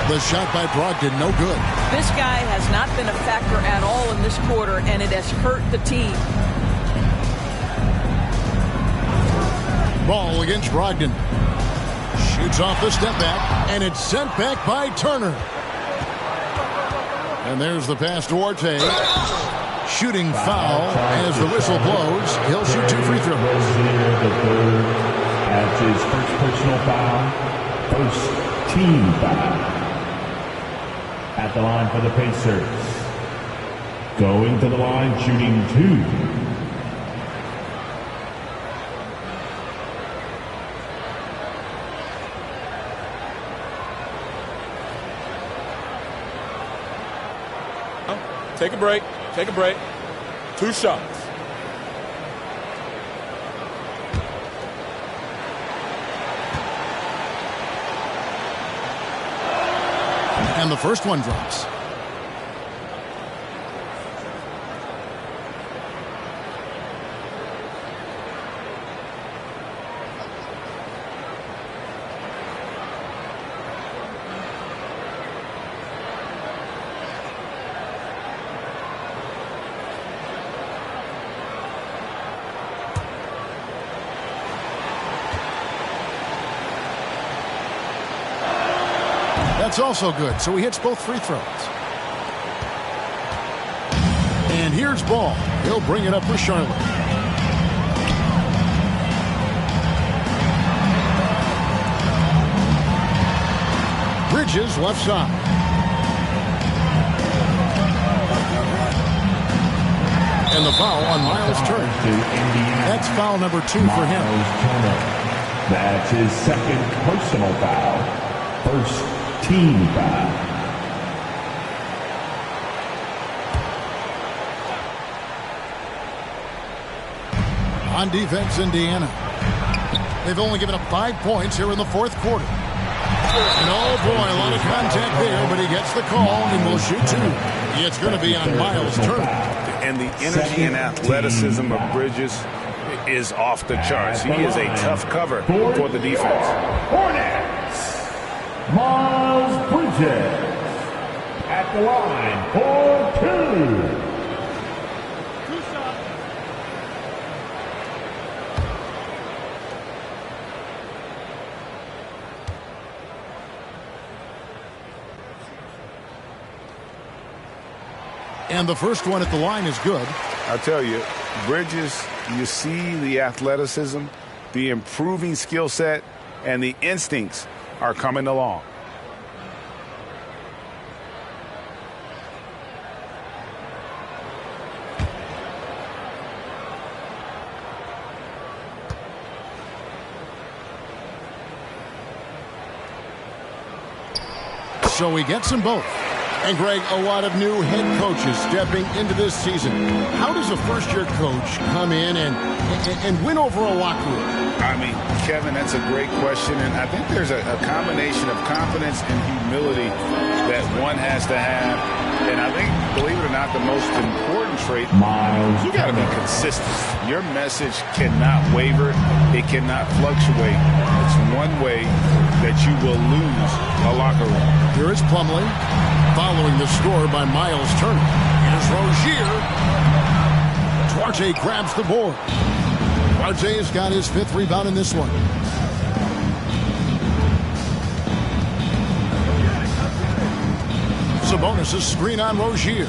C: The shot by Brogdon, no good.
F: This guy has not been a factor at all in this quarter, and it has hurt the team.
C: Ball against Brogdon. Shoots off the step back, and it's sent back by Turner. And there's the pass to Arte. Shooting foul as the whistle blows. He'll shoot 2 free throws.
B: That's his first personal foul. First team foul. At the line for the Pacers. Going to the line, shooting 2.
M: Take a break. Take a break. 2 shots.
C: And the first one drops. That's also good, so he hits both free throws. And here's Ball. He'll bring it up for Charlotte. Bridges left side. And the foul on Miles Turner. That's foul number 2 for him.
B: That's his second personal foul. First team foul.
C: On defense, Indiana. They've only given up 5 points here in the fourth quarter. And oh boy, a lot of contact there, but he gets the call and will shoot 2. It's going to be on Miles Turner.
E: And the energy and athleticism of Bridges is off the charts. He is a tough cover for the defense.
B: Hornets. Miles Bridges at the line for 2.
C: And the first one at the line is good.
E: I'll tell you, Bridges, you see the athleticism, the improving skill set, and the instincts are coming along.
C: So he gets them both. And, Greg, a lot of new head coaches stepping into this season. How does a first-year coach come in and win over a locker room?
E: I mean, Kevin, that's a great question. And I think there's a combination of confidence and humility that one has to have. And I think believe it or not, the most important trait,
B: Miles.
E: you got to be consistent. Your message cannot waver. It cannot fluctuate. It's one way that you will lose a locker room.
C: Here is Plumlee following the score by Miles Turner. Here's Rozier. Duarte grabs the board. Duarte has got his 5th rebound in this one. Sabonis' screen on Rozier.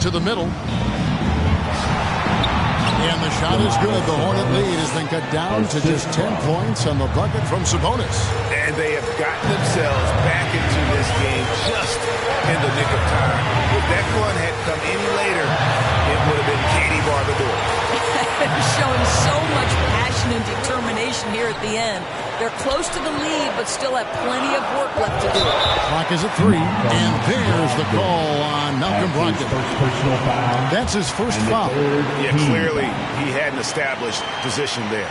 C: To the middle. And the shot is good. The Hornet lead has been cut down to just 10 points on the bucket from Sabonis.
E: And they have gotten themselves back into this game just in the nick of time. If that run had come any later, it would have been Katie bar the door.
F: Showing so much passion and determination here at the end. They're close to the lead, but still have plenty of work left to do.
C: Clock is at 3, and there's the call on Malcolm Brogdon. That's his first foul.
E: Yeah, clearly he had an established position there.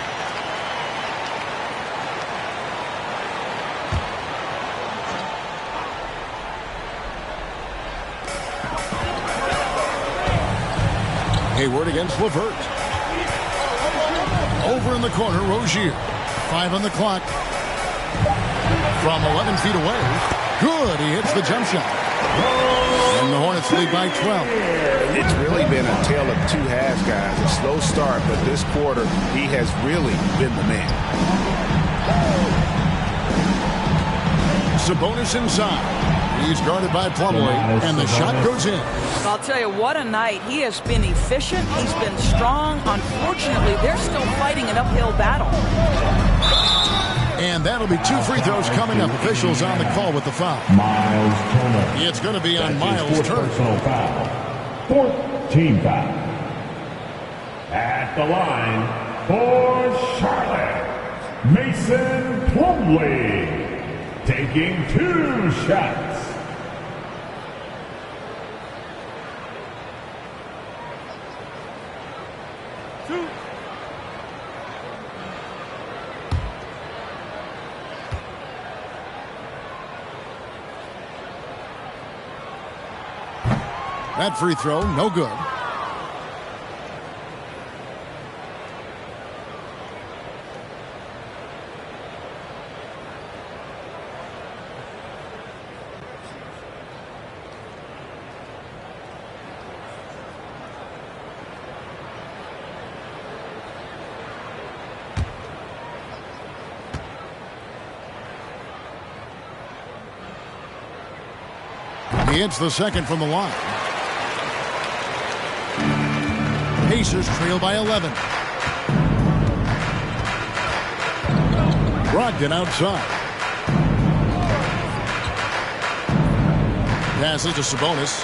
C: Hayward against LeVert. Over in the corner, Rozier. 5 on the clock. From 11 feet away. Good. He hits the jump shot. And the Hornets lead by 12.
E: It's really been a tale of two halves, guys. A slow start, but this quarter, he has really been the man.
C: Sabonis inside. He's guarded by Plumlee, and the shot goes in.
F: I'll tell you, what a night. He has been efficient. He's been strong. Unfortunately, they're still fighting an uphill battle.
C: And that'll be 2 free throws coming up. Officials on the call with the foul.
B: Miles Turner.
C: It's going to be on Miles Turner.
B: Personal foul. 4th team foul. At the line for Charlotte, Mason Plumlee. Taking 2 shots.
C: That free throw, no good. He hits the second from the line. Pacers trail by 11. Brogdon outside. Passes to Sabonis.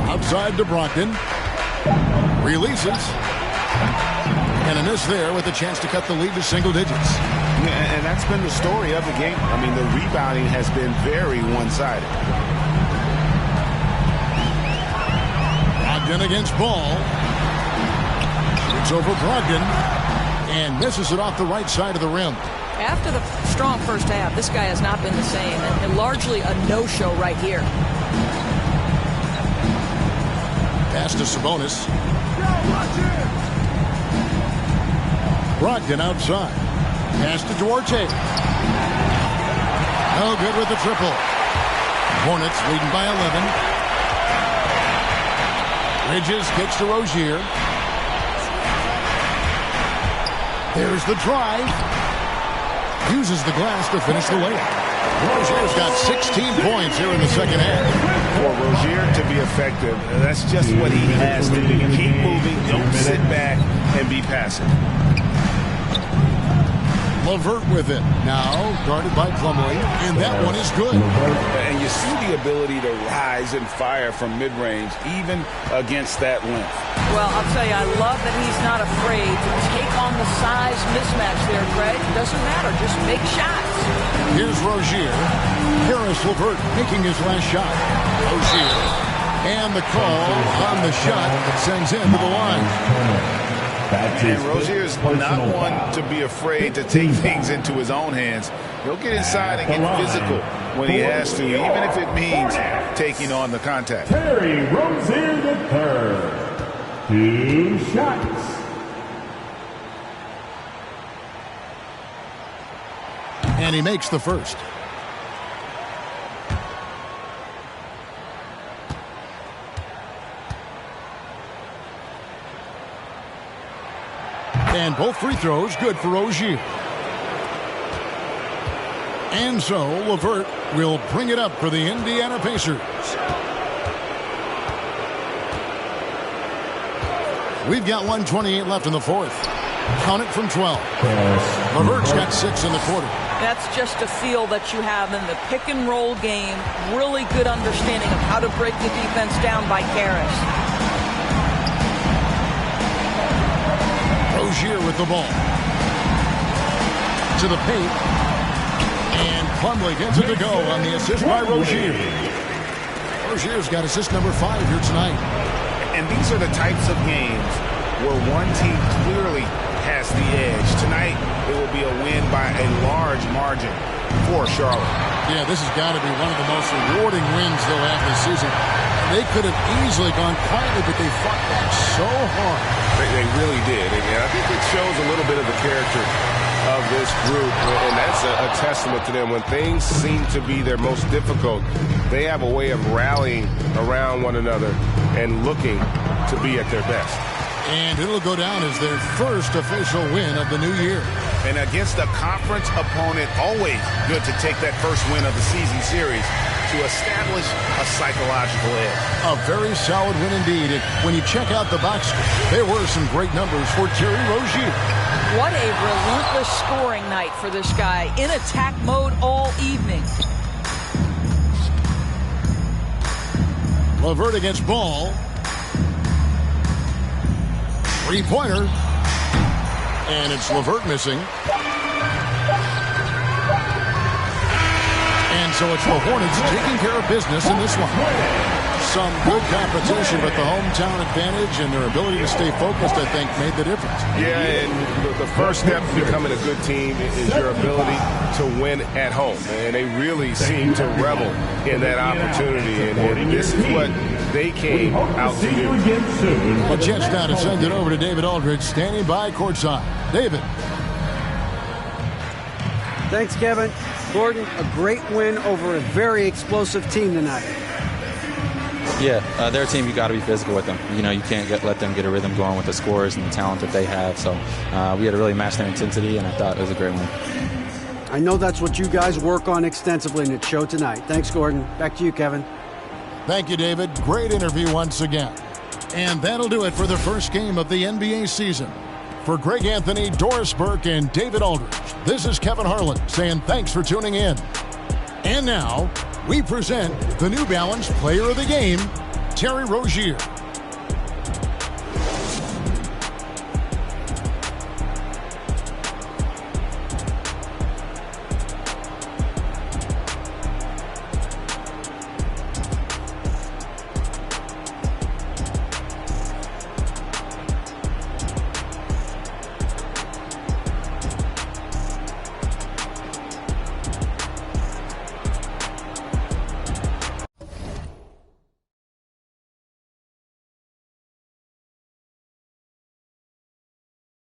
C: Outside to Brogdon. Releases. And a miss there with a chance to cut the lead to single digits.
E: And that's been the story of the game. I mean, the rebounding has been very one-sided.
C: Brogdon against Ball. It's over Brogdon. And misses it off the right side of the rim.
F: After the strong first half, this guy has not been the same. And largely a no-show right here.
C: Pass to Sabonis. Brogdon outside. Pass to Duarte. No good with the triple. Hornets leading by 11. Bridges kicks to Rozier. There's the drive. Uses the glass to finish the layup. Rozier's got 16 points here in the second half.
E: For Rozier to be effective, that's just what he has to do. Keep moving, don't sit back, and be passive.
C: LeVert with it. Now guarded by Plumlee, and that one is good.
E: And you see the ability to rise and fire from mid-range, even against that length.
F: Well, I'll tell you, I love that he's not afraid to take on the size mismatch there, Greg. It doesn't matter. Just make shots.
C: Here's Rozier. Harris LeVert making his last shot. Rozier. And the call on the shot that sends him to the line.
L: And Rozier's not one to be afraid to take things into his own hands. He'll get inside and get physical when he has to, even if it means taking on the contact.
B: Terry Rozier III. 2 shots.
C: And he makes the first. And both free throws good for Rozier. And so LeVert will bring it up for the Indiana Pacers. We've got 1:28 left in the fourth. Count it from 12. LeVert's got 6 in the quarter.
F: That's just a feel that you have in the pick and roll game. Really good understanding of how to break the defense down by Karras.
C: Rozier with the ball. To the paint. And Plumlee gets it to go on the assist by Rozier. Rozier's got assist number 5 here tonight.
L: And these are the types of games where one team clearly has the edge. Tonight, it will be a win by a large margin for Charlotte.
C: Yeah, this has got to be one of the most rewarding wins they'll have this season. They could have easily gone quietly, but they fought back so hard.
L: They really did. And I think it shows a little bit of the character of this group, and that's a testament to them. When things seem to be their most difficult, they have a way of rallying around one another and looking to be at their best.
C: And it'll go down as their first official win of the new year.
L: And against a conference opponent, always good to take that first win of the season series to establish a psychological edge.
C: A very solid win indeed. And when you check out the box score, there were some great numbers for Terry Rozier.
F: What a relentless scoring night for this guy. In attack mode all evening.
C: LeVert against Ball. Three-pointer. And it's LeVert missing. And so it's the Hornets taking care of business in this one. Some good competition, but the hometown advantage and their ability to stay focused, I think, made the difference.
L: Yeah, and the first step to becoming a good team is your ability to win at home. And they really seem to revel in that opportunity. And this is what they came out to do.
C: Well, Jets now to send it over to David Aldridge, standing by courtside. David.
D: Thanks, Kevin. Gordon, a great win over a very explosive team tonight.
G: Yeah, they're a team you got to be physical with them. You know, you can't let them get a rhythm going with the scores and the talent that they have. So we had to really match their intensity, and I thought it was a great win.
D: I know that's what you guys work on extensively, and it showed tonight. Thanks, Gordon. Back to you, Kevin.
C: Thank you, David. Great interview once again. And that'll do it for the first game of the NBA season. For Greg Anthony, Doris Burke, and David Aldridge, this is Kevin Harlan saying thanks for tuning in. And now, we present the New Balance Player of the Game, Terry Rozier.